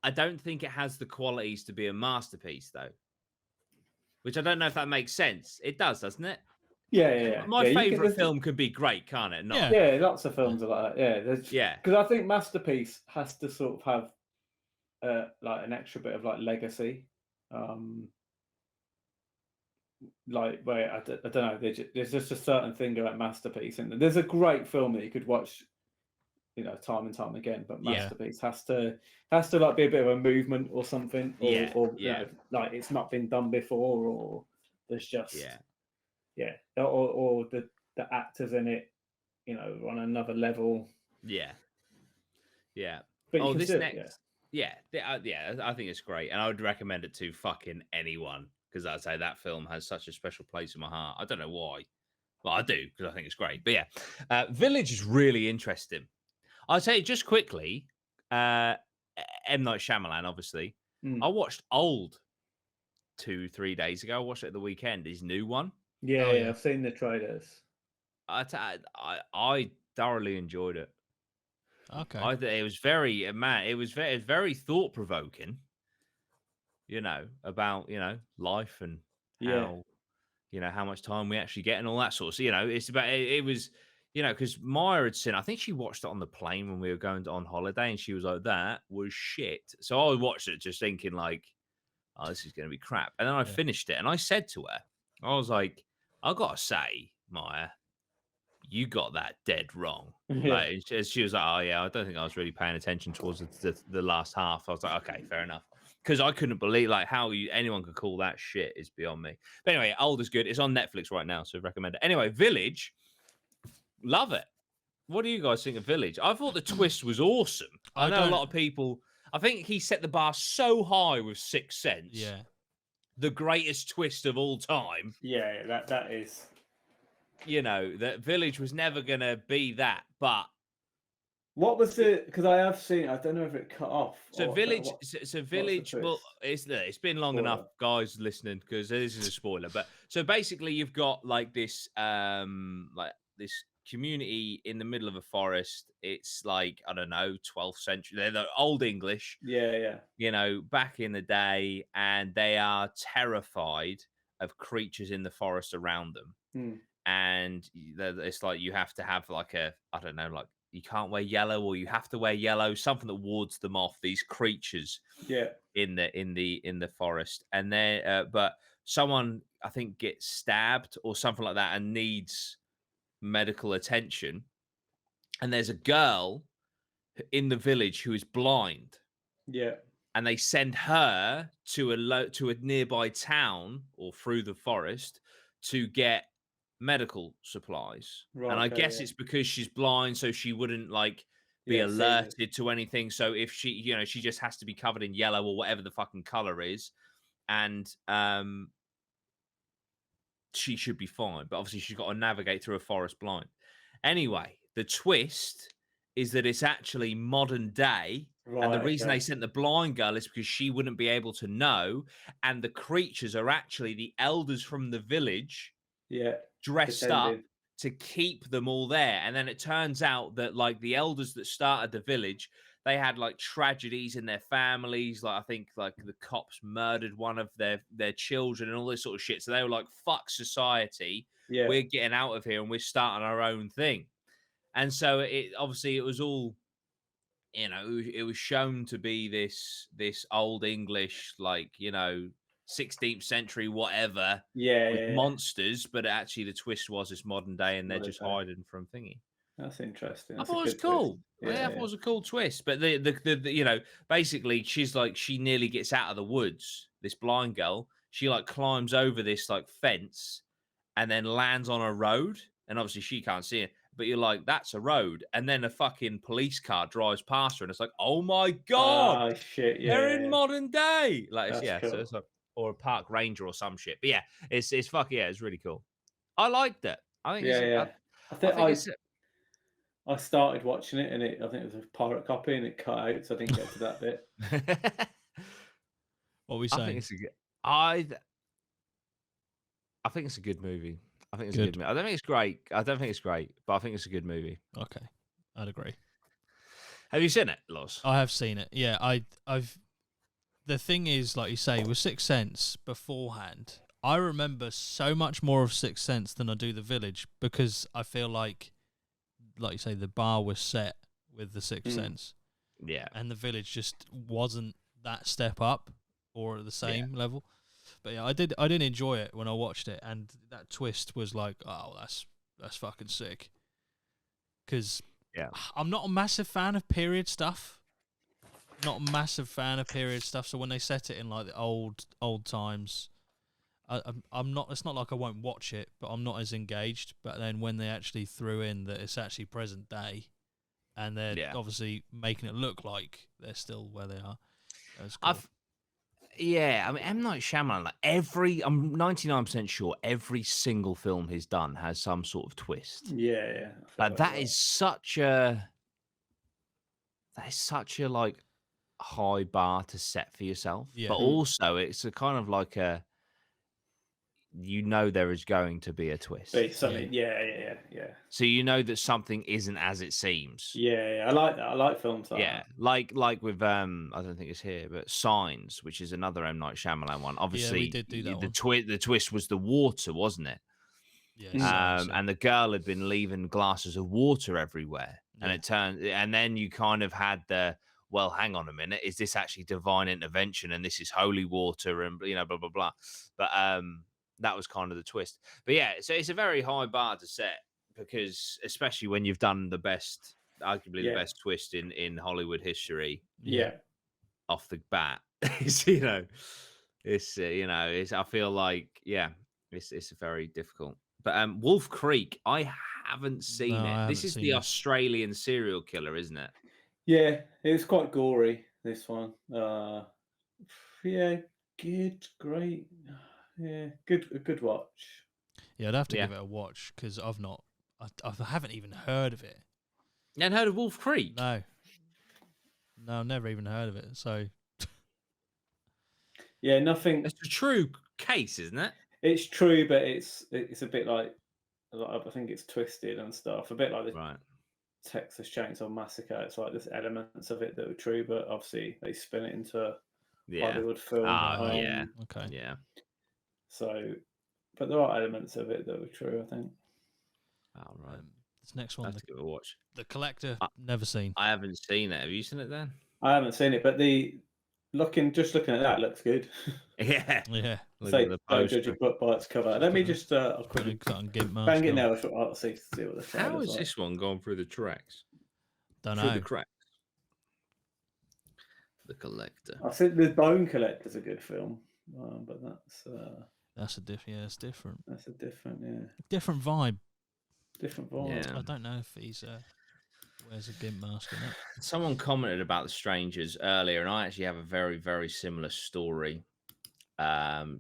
I don't think it has the qualities to be a masterpiece, though. Which I don't know if that makes sense. It does, doesn't it? Yeah. My favorite film could be great, can't it? Not. Yeah, lots of films are like that. Yeah, because I think masterpiece has to sort of have like an extra bit of like legacy. Like, wait, I don't know. There's just a certain thing about masterpiece, and there's a great film that you could watch, time and time again. But masterpiece has to like be a bit of a movement or something, or like it's not been done before, or there's just or the actors in it, on another level. Yeah. But this next, I think it's great, and I would recommend it to fucking anyone. Because I'd say that film has such a special place in my heart. I don't know why. Well, I do, because I think it's great. But yeah, Village is really interesting. I'll tell you just quickly, M. Night Shyamalan, obviously. I watched Old 2-3 days ago. I watched it at the weekend, his new one. Yeah, I've seen the trailers. I thoroughly enjoyed it. Okay. It was very thought-provoking. About life and how how much time we actually get and all that sort of. It's about it was because Maya had seen. I think she watched it on the plane when we were going on holiday, and she was like, "That was shit." So I watched it just thinking like, "Oh, this is going to be crap." And then I finished it, and I said to her, "I was like, I gotta say, Maya, you got that dead wrong." Like she was like, "Oh yeah, I don't think I was really paying attention towards the last half." I was like, "Okay, fair enough." Because I couldn't believe like how anyone could call that shit is beyond me. But anyway, Old is good. It's on Netflix right now, so recommend it. Anyway, Village, love it. What do you guys think of Village? I thought the twist was awesome. I know a lot of people. I think he set the bar so high with Sixth Sense. Yeah, the greatest twist of all time. Yeah, that is. That Village was never gonna be that, but. What was it? Because I have seen. I don't know if it cut off. So Village. Village. Well, it's been long enough, guys, listening, because this is a spoiler. But so basically, you've got like this community in the middle of a forest. It's like I don't know, 12th century. They're the Old English. Yeah. Back in the day, and they are terrified of creatures in the forest around them. And it's like you have to have like you can't wear yellow, or you have to wear yellow, something that wards them off these creatures. In the forest, and then but someone I think gets stabbed or something like that and needs medical attention, and there's a girl in the village who is blind, Yeah. and they send her to a nearby town or through the forest to get medical supplies. Right. And I Okay. guess Yeah. it's because she's blind, so she wouldn't like be Yeah. See this. alerted to anything. So if she, she just has to be covered in yellow or whatever the fucking color is, and she should be fine. But obviously, she's got to navigate through a forest blind. Anyway, the twist is that it's actually modern day. And the Right. reason they Okay. sent the blind girl is because she wouldn't be able to know. And the creatures are actually the elders from the village Yeah. dressed up Pretending. to keep them all there. And then it turns out that like the elders that started the village, they had like tragedies in their families. Like I think like the cops murdered one of their children and all this sort of shit. So they were like, fuck society. Yeah. We're getting out of here and we're starting our own thing. And so it obviously it was all, it was shown to be this old English, like, 16th century whatever Yeah. with Yeah. monsters, but actually the twist was it's modern day and they're Modern just day. hiding from thingy. That's interesting. I That's thought a it was good twist. cool. Yeah, I thought it was a cool twist. But the basically she's like, she nearly gets out of the woods. This blind girl, she like climbs over this like fence and then lands on a road. And obviously she can't see it, but you're like, that's a road. And then a fucking police car drives past her, and it's like, oh my god, Oh shit! they're Yeah. in modern day. Like, That's yeah, cool. so it's like, or a park ranger or some shit. But yeah, it's it's really cool. I liked it. I think Yeah. it's. Yeah. I think think it's. I started watching it, and I think it was a pirate copy, and it cut out, so I didn't get to that bit. What were we I think saying? it's a good. I think it's a good movie. I think it's a good movie. I don't think it's great. I don't think it's great, but I think it's a good movie. Okay, I'd agree. Have you seen it, Loz? I have seen it. Yeah, I've. The thing is, like you say, with Sixth Sense beforehand, I remember so much more of Sixth Sense than I do The Village, because I feel like you say, the bar was set with the Sixth Sense. Yeah. And The Village just wasn't that step up or at the same level. But yeah, I did enjoy it when I watched it, and that twist was like, oh, that's fucking sick. Because I'm not a massive fan of period stuff. So when they set it in like the old times, I'm not. It's not like I won't watch it, but I'm not as engaged. But then when they actually threw in that it's actually present day, and they're obviously making it look like they're still where they are, that's cool. I mean, M. Night Shyamalan, like I'm 99% sure every single film he's done has some sort of twist. Yeah. Like that is such a like high bar to set for yourself. Yeah. But also it's a kind of like a, there is going to be a twist. Something. Yeah. So you know that something isn't as it seems. Yeah. I like that. I like films like that. Like with I don't think it's here, but Signs, which is another M. Night Shyamalan one. Obviously, we did do that the twist was the water, wasn't it? Yeah. And the girl had been leaving glasses of water everywhere, and it turned, and then you kind of had the, well, hang on a minute, is this actually divine intervention, and this is holy water, and blah blah blah. But that was kind of the twist. But yeah, so it's a very high bar to set, because especially when you've done arguably the best twist in Hollywood history. Yeah. Off the bat, it's I feel like it's very difficult. But Wolf Creek, I haven't seen it. This is the Australian serial killer, isn't it? Yeah, it was quite gory, this one. Yeah, great. Yeah, a good watch. Yeah, I'd have to give it a watch, because I haven't even heard of it. You hadn't heard of Wolf Creek? No, I've never even heard of it. So yeah, nothing. It's a true case, isn't it? It's true, but it's a bit like I think it's twisted and stuff. A bit like the Texas Chainsaw Massacre. It's like there's elements of it that are true, but obviously they spin it into a Hollywood film. Okay. Yeah. So, but there are elements of it that were true, I think. Oh, right. This next one, give it a watch. The Collector, never seen. I haven't seen it. Have you seen it then? I haven't seen it, but just looking at that looks good. Yeah. Say, don't judge a book by its cover. Let me just I'll quickly bang it now. I'll see what the How is this one going through the tracks? Don't know. Through the cracks. The Collector. I think The Bone Collector's a good film, but That's a different. Yeah, it's different. that's a different, Different vibe. different vibe. Yeah. I don't know if he's wears a gimp mask in it. Someone commented about The Strangers earlier, and I actually have a very, very similar story.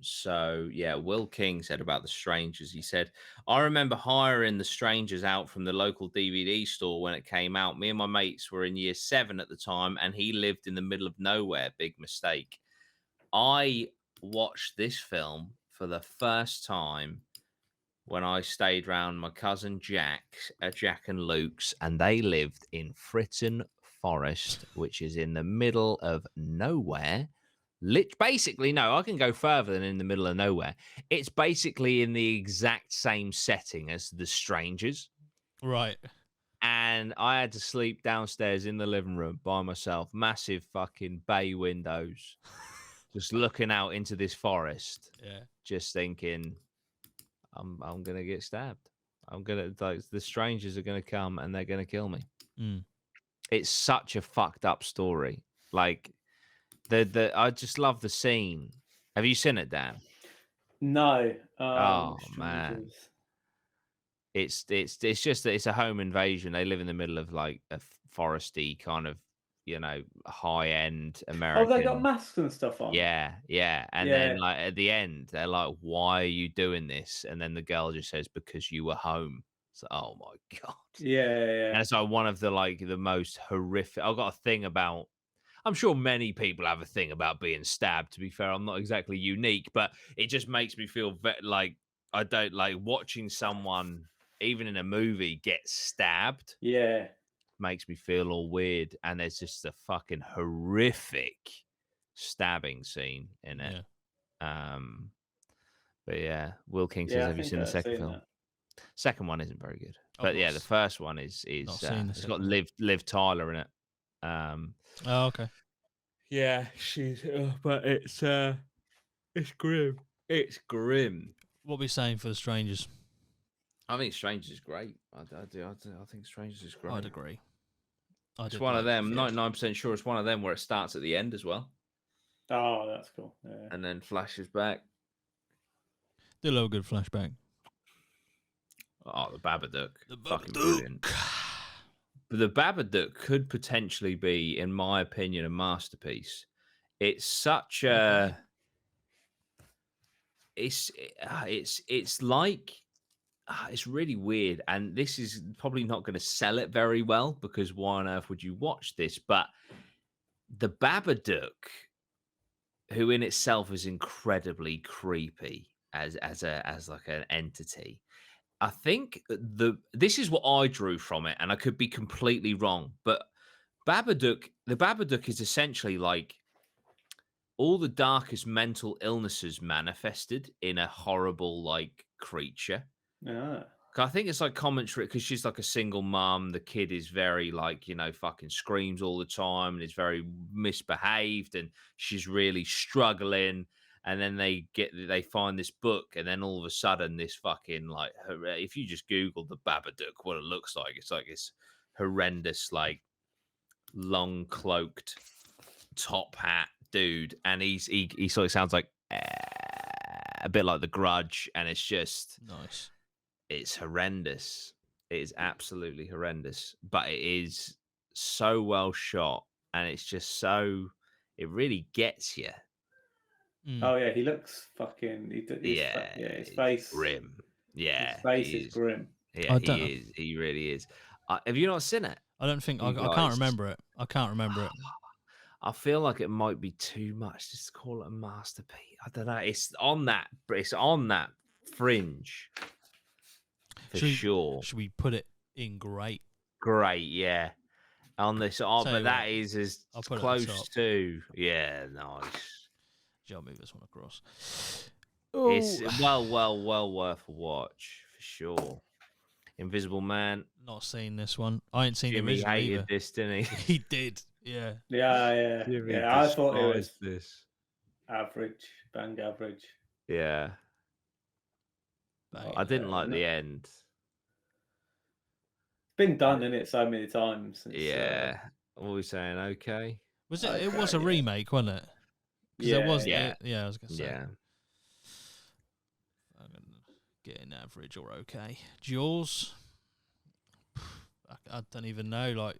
So yeah, Will King said about The Strangers. He said, I remember hiring The Strangers out from the local DVD store when it came out. Me and my mates were in year 7 at the time, and he lived in the middle of nowhere. Big mistake. I watched this film for the first time when I stayed round my cousin Jack and Luke's, and they lived in Fritton Forest, which is in the middle of nowhere. Basically, no, I can go further than in the middle of nowhere. It's basically in the exact same setting as The Strangers. Right. And I had to sleep downstairs in the living room by myself, massive fucking bay windows, just looking out into this forest. Yeah. Just thinking, I'm gonna get stabbed. The strangers are gonna come and they're gonna kill me. Mm. It's such a fucked up story. Like I just love the scene. Have you seen it, Dan? No. Oh man, Strangers. it's just that it's a home invasion. They live in the middle of like a foresty kind of, high end American. Oh, they got masks and stuff on. Yeah. And then like at the end, they're like, "Why are you doing this?" And then the girl just says, "Because you were home." So, oh my god. Yeah. And it's like one of the most horrific. I've got a thing about. I'm sure many people have a thing about being stabbed. To be fair, I'm not exactly unique, but it just makes me feel like I don't like watching someone, even in a movie, get stabbed. Yeah. Makes me feel all weird. And there's just a fucking horrific stabbing scene in it. Yeah. But yeah, Will King says, "Have you seen the second film?" Second one isn't very good, but yeah, the first one is it's got Liv Tyler in it. Oh, okay. Yeah, but it's grim. It's grim. What are we saying for The Strangers? I think Strangers is great. I think Strangers is great. I'd agree. It's one of them. 99% sure it's one of them where it starts at the end as well. Oh, that's cool. Yeah. And then flashes back. Did a little good flashback. Oh, the Babadook. Fucking brilliant. But the Babadook could potentially be, in my opinion, a masterpiece. It's such a... It's like... It's really weird. And this is probably not going to sell it very well, because why on earth would you watch this? But the Babadook, who in itself is incredibly creepy as like an entity, I think this is what I drew from it, and I could be completely wrong, but the Babadook is essentially like all the darkest mental illnesses manifested in a horrible like creature. Yeah. I think it's like commentary because she's like a single mom. The kid is very like, fucking screams all the time and is very misbehaved, and she's really struggling. And then they find this book, and then all of a sudden this fucking like, if you just Google the Babadook, what it looks like, it's like this horrendous, like long cloaked top hat dude. And he sort of sounds like a bit like The Grudge. And it's just nice. It's horrendous. It is absolutely horrendous, but it is so well shot, and it's just it really gets you. Oh yeah, he looks fucking. His face grim. Yeah, his face is grim. Yeah, he is. He really is. Have you not seen it? I don't think I can't remember it. I can't remember it. I feel like it might be too much just to call it a masterpiece. I don't know. It's on that fringe. Sure. Should we put it in great? Great, yeah. On this, but that is as close to, yeah, nice. I'll move this one across. It's well worth a watch for sure. Invisible Man. Not seen this one. I ain't seen Jimmy Invisible hated either. this, didn't he? He did. Yeah. Yeah. Jimmy I thought it was this. Average, bang average. Yeah. I didn't like the end. It's been done in it so many times. Yeah. What are we saying? Okay. Was it? It Okay, was a yeah. remake, wasn't it? Because Yeah, there was. yeah. Yeah, I was gonna say. Yeah. I'm gonna get an average or okay. Jaws. I don't even know. Like,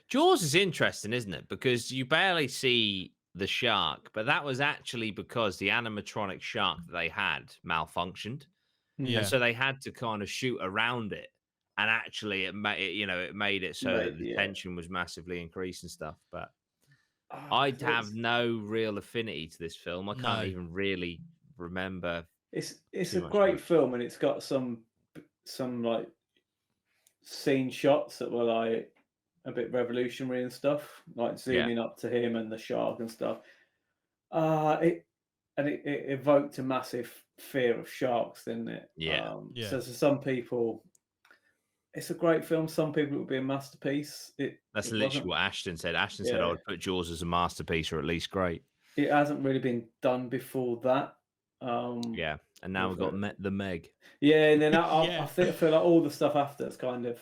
Jaws is interesting, isn't it? Because you barely see the shark, but that was actually because the animatronic shark that they had malfunctioned, yeah, and so they had to kind of shoot around it. And actually, it made it so that the yeah. tension was massively increased and stuff. But Ah, I have no real affinity to this film. I can't No. even really remember it's too a much. great film, and it's got some like scene shots that were like a bit revolutionary and stuff, like zooming up to him and the shark and stuff. It evoked a massive fear of sharks, didn't it? Yeah. Yeah. So some people, it's a great film. Some people it would be a masterpiece. That's It literally wasn't. what Ashton said. Ashton said I Yeah, would put Jaws as a masterpiece or at least great. it hasn't really been done before that. Yeah. And now we've got the Meg. Yeah, and then Yeah. I feel like all the stuff after it's kind of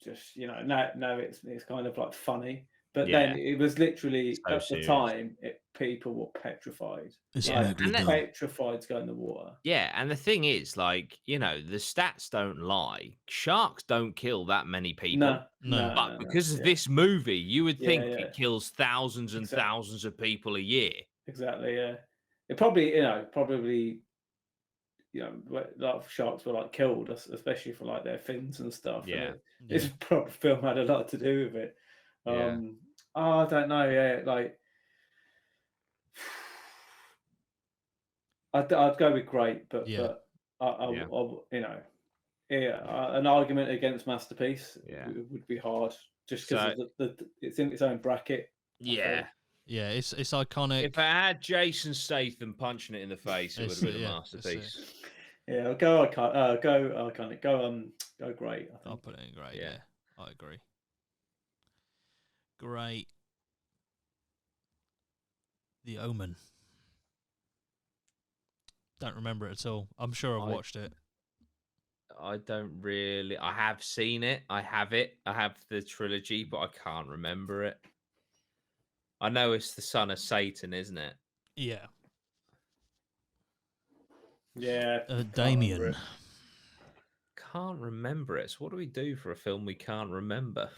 just now it's kind of like funny, but then it was literally So at serious. the time people were petrified. it's Yeah. ugly And done. Petrified to go in the water. Yeah, and the thing is, like, the stats don't lie. Sharks don't kill that many people. No. But because of this movie, you would think Yeah. it kills thousands and thousands of people a year. Exactly, yeah. It probably, a lot of sharks were like killed, especially for like their fins and stuff. Yeah. And this probably film had a lot to do with it. Yeah. I don't know. Yeah, like I'd go with great, but an argument against masterpiece would be hard just because it's in its own bracket. Yeah. Yeah, it's iconic. If I had Jason Statham punching it in the face, it would have been a masterpiece. Yeah, go iconic, go great. I think. I'll put it in great. Yeah, I agree. Great. The Omen. Don't remember it at all. I'm sure I've watched it. I don't really. I have seen it. I have it. I have the trilogy, but I can't remember it. I know it's the son of Satan, isn't it? Yeah. Yeah. Damien. Can't remember it. So what do we do for a film we can't remember?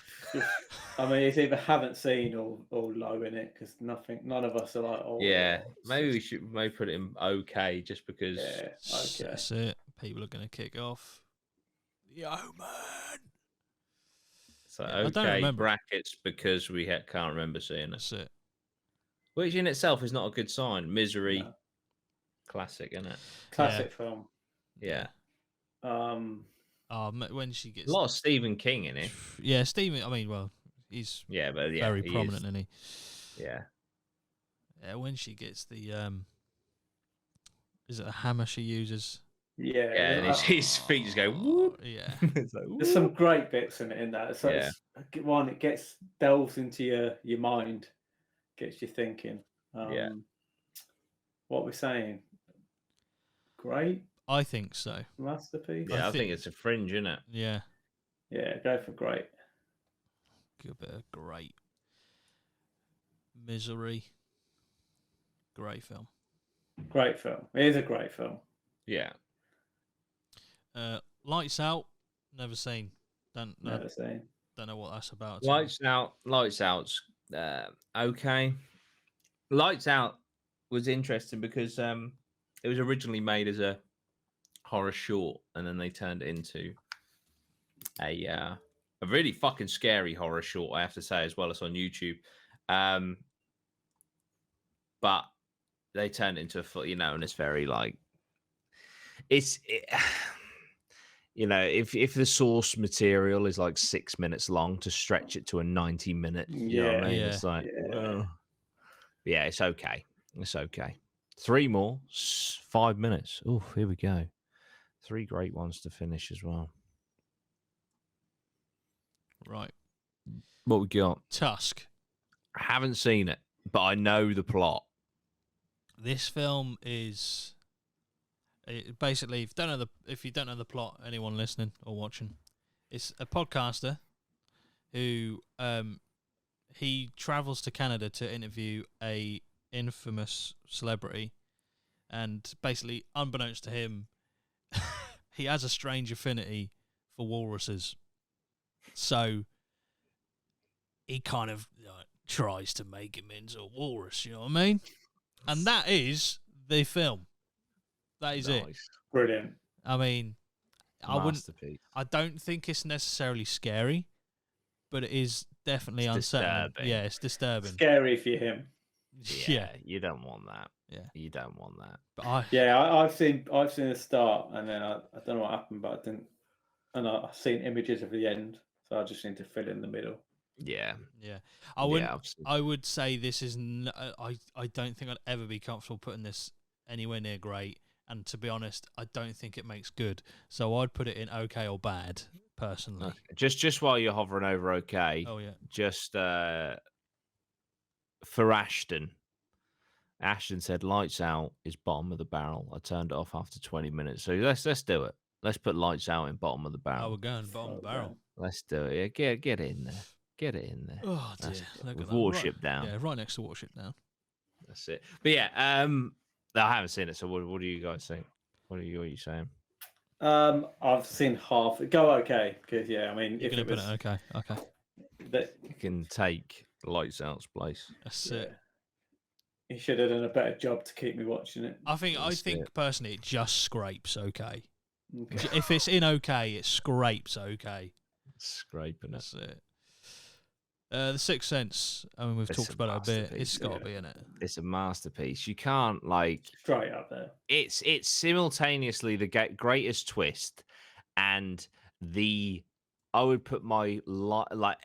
I mean, it's either haven't seen or low in it because none of us are like, oh yeah. Maybe we should put it in okay just because. Yeah, okay. That's it. People are going to kick off. The Omen. So I don't remember. Brackets because we can't remember seeing it. That's it. Which in itself is not a good sign. Misery, classic, isn't it? Classic film. Yeah. When she gets a lot of Stephen King in it. Yeah, Stephen. I mean, well, he's very prominent, isn't he? Yeah. Yeah. When she gets the is it a hammer she uses? Yeah. Yeah, and his feet just go whoop. Yeah. It's like, there's some great bits in that. So it gets delves into your mind, gets you thinking. What we're saying. Great. I think so. Masterpiece. Yeah, I think it's a fringe, isn't it? Yeah. Yeah, go for great. Good bit of great. Misery. Great film. Great film. It is a great film. Yeah. Lights Out. Never seen. Never seen. Don't know what that's about. Lights Out's okay. Lights Out was interesting because it was originally made as a horror short, and then they turned it into a really fucking scary horror short, I have to say, as well as on YouTube. But they turned it into a full, and it's very like if the source material is like 6 minutes long, to stretch it to a 90-minute, you know what I mean? It's like, yeah, it's okay. It's okay. 3 more, 5 minutes. Oh, here we go. 3 great ones to finish as well. Right. What we got? Tusk. I haven't seen it, but I know the plot. This film is basically, if you don't know the plot, anyone listening or watching, it's a podcaster who he travels to Canada to interview a infamous celebrity, and basically, unbeknownst to him, he has a strange affinity for walruses. So he kind of tries to make him into a walrus. You know what I mean? And that is the film. That is it. Brilliant. I mean, Masterpiece. I don't think it's necessarily scary, but it is definitely unsettling. Disturbing. Yeah, it's disturbing. Scary for him. Yeah, you don't want that. Yeah, you don't want that. But I've seen the start, and then I don't know what happened, but I didn't. And I've seen images of the end, so I just need to fill in the middle. Yeah. I would say this is. I don't think I'd ever be comfortable putting this anywhere near great. And to be honest, I don't think it makes good. So I'd put it in okay or bad, personally. Okay. Just while you're hovering over okay. Oh yeah. Just for Ashton. Ashton said lights out is bottom of the barrel. I turned it off after 20 minutes. So let's do it. Let's put lights out in bottom of the barrel. Oh, we're going bottom of the barrel. Let's do it. Yeah, get it in there. Get it in there. Oh dear. Look at that. Watership Down. Yeah, right next to Watership Down. That's it. But yeah, I haven't seen it. So what do you guys think? What are you saying? I've seen half. Go okay, because I mean, you're gonna put it okay. You can take lights out's place. That's it. He should have done a better job to keep me watching it. I think personally, it just scrapes okay. If it's in okay, it scrapes okay. Scraping it. That's it. The Sixth Sense. I mean, we've talked about it a bit. It's got to be in it. It's a masterpiece. You can't straight up there. It's simultaneously the greatest twist, and I would put my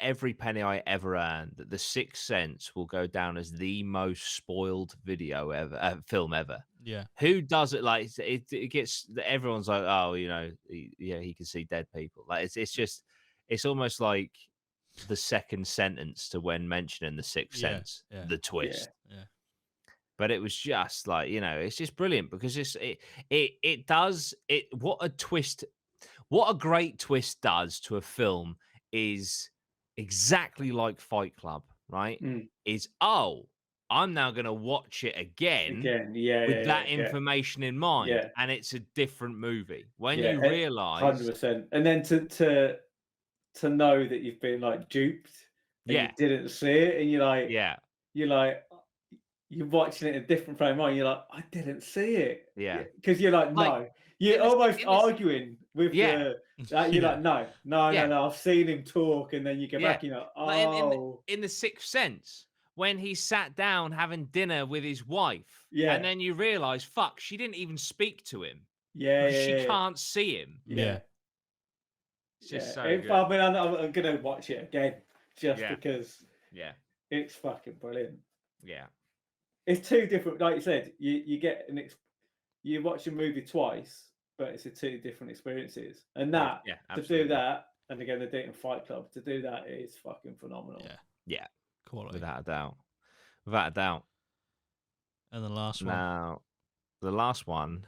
every penny I ever earned that The Sixth Sense will go down as the most spoiled video ever, film ever. Yeah. Who does it? Like it gets everyone's like, oh, he can see dead people. Like it's almost like the second sentence to when mentioning The Sixth Sense, the twist. Yeah. But it was just like, it's just brilliant because it does it. What a great twist does to a film is exactly like Fight Club, right? Is I'm now going to watch it again with that information in mind, and it's a different movie. When you realize 100%, and then to know that you've been duped, and you didn't see it, and you're watching it in a different frame of mind. You're like, I didn't see it. Yeah, because you're like, no. You're almost arguing with you're like, no, I've seen him talk, and then you go back, in The Sixth Sense, when he sat down having dinner with his wife, and then you realise, fuck, she didn't even speak to him. She can't see him. It's just so good. I mean, I'm gonna watch it again just because. It's fucking brilliant. It's two different, like you said. You get you watch a movie twice, but it's two different experiences. And that to do that, and again, the Dayton Fight Club, to do that is fucking phenomenal. Yeah, quality, without a doubt. And the last one. Now, the last one,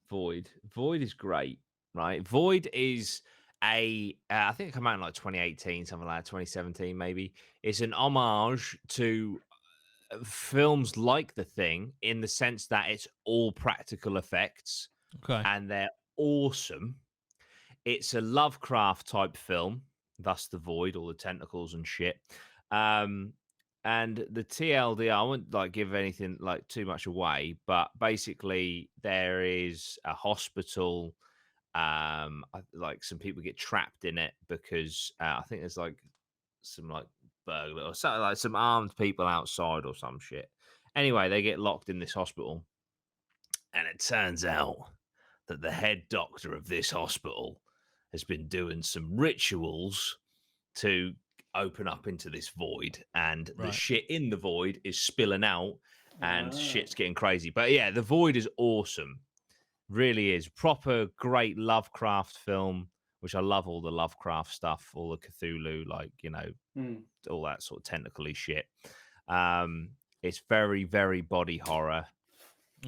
Void is great, right? Void is I think it came out in 2018, something like that, 2017 maybe. It's an homage to films like The Thing in the sense that it's all practical effects, and they're awesome. It's a Lovecraft type film, thus the Void, all the tentacles and shit. And the TLDR, I won't give anything too much away, but basically there is a hospital. Some people get trapped in it because I think there's some burglar or something, some armed people outside or some shit. Anyway, they get locked in this hospital, and it turns out that the head doctor of this hospital has been doing some rituals to open up into this void, and the shit in the void is spilling out, and shit's getting crazy. But yeah, the Void is awesome. Really is. Proper great Lovecraft film, which I love all the Lovecraft stuff, all the Cthulhu, all that sort of tentacle-y shit. It's very, very body horror.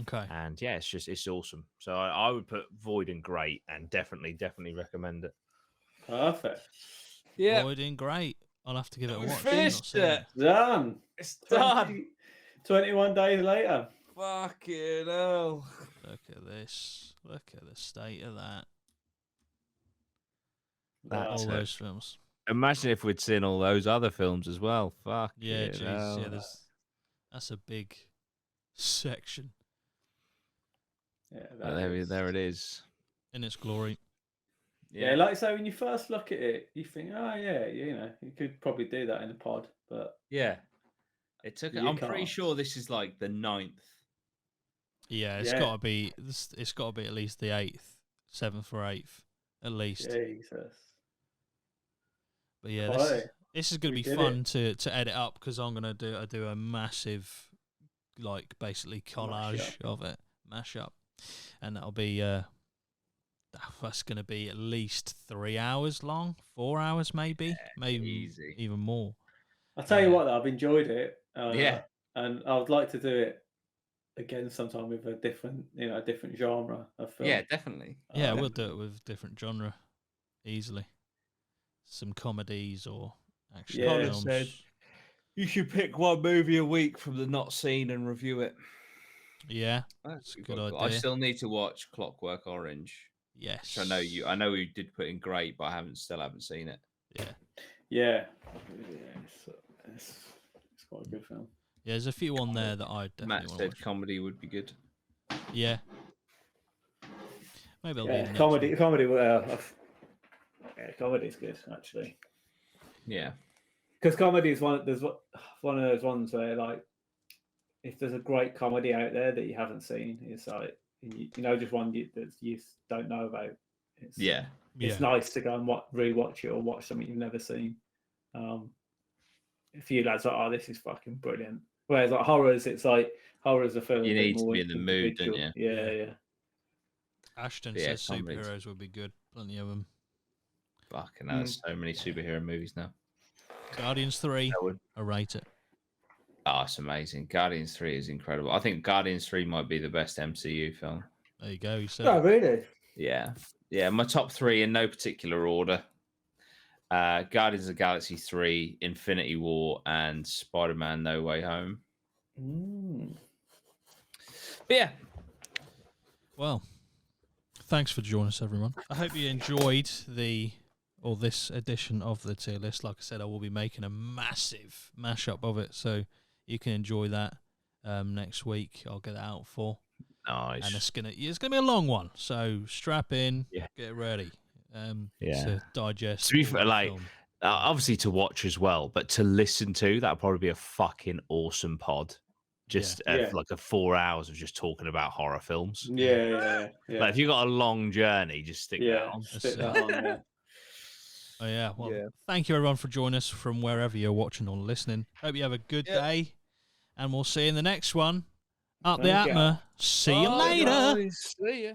Okay. And yeah, it's awesome. So I would put Void in great, and definitely recommend it. Perfect. Yeah. Void in great. I'll have to give it a We watch. finished it. Done. It's done. 21 days later. Fucking hell. Look at this. Look at the state of that. That's All it. those films. Imagine if we'd seen all those other films as well. Fuck Yeah, it, jeez. hell. Yeah, that's a big section Yeah, There it is. in its glory. Yeah, like I say, when you first look at it, you think, oh yeah, you could probably do that in a pod, but Yeah. It took. You I'm pretty can't. sure this is like the 9th. Yeah, it's Yeah. got to be. It's got to be at least the 8th, 7th or 8th, at least. Jesus. But yeah, Quality. this is going to We be did fun to edit up because I'm going to do a massive, like basically collage of it, mashup, and that'll be that's going to be at least 3 hours long, 4 hours maybe, maybe easy. even more. I'll tell you what, though, I've enjoyed it. Yeah. And I would like to do it again sometime with a different genre of film. Yeah, definitely. Yeah, we'll do it with different genre easily. Some comedies or action Yeah. films. Said you should pick one movie a week from the not seen and review it. Yeah, That's a good I idea. still need to watch Clockwork Orange. Yes. Which I know you did put in great, but I still haven't seen it. Yeah. It's quite a good film. Yeah, there's a few on there that I definitely Matt want to said watch. comedy would be good. Yeah. Maybe I'll do Yeah, the next comedy. one. Comedy's good actually. Yeah. Because comedy is one of those ones where, like, if there's a great comedy out there that you haven't seen, it's like just one that you don't know about. It's nice to go and rewatch it or watch something you've never seen. A few lads are like, oh, this is fucking brilliant. Whereas like horrors, it's like horrors are feeling You a bit need to more be in the mood, don't individual. you? Yeah. Ashton Yeah, says comedies. superheroes would be good. Plenty of them. Fucking hell, there's so many superhero movies now. Guardians 3, I rate it. Oh, it's amazing. Guardians 3 is incredible. I think Guardians 3 might be the best MCU film. There you go. You said Oh, really? Yeah. Yeah, my top 3 in no particular order. Guardians of the Galaxy 3, Infinity War, and Spider-Man No Way Home. But yeah. Well, thanks for joining us, everyone. I hope you enjoyed this edition of the tier list. Like I said, I will be making a massive mashup of it, so you can enjoy that next week. I'll get it out for. Nice. And it's gonna be a long one, so strap in, Yeah. get ready to digest. To be all fair, the like, film. obviously to watch as well, but to listen to, that'll probably be a fucking awesome pod. Just like 4 hours of just talking about horror films. Yeah. Like if you've got a long journey, just stick that on. Stick that on. Yeah. Oh yeah, well, thank you everyone for joining us from wherever you're watching or listening. Hope you have a good day, and we'll see you in the next one. Up the Thank you. APMA. See you later. See ya.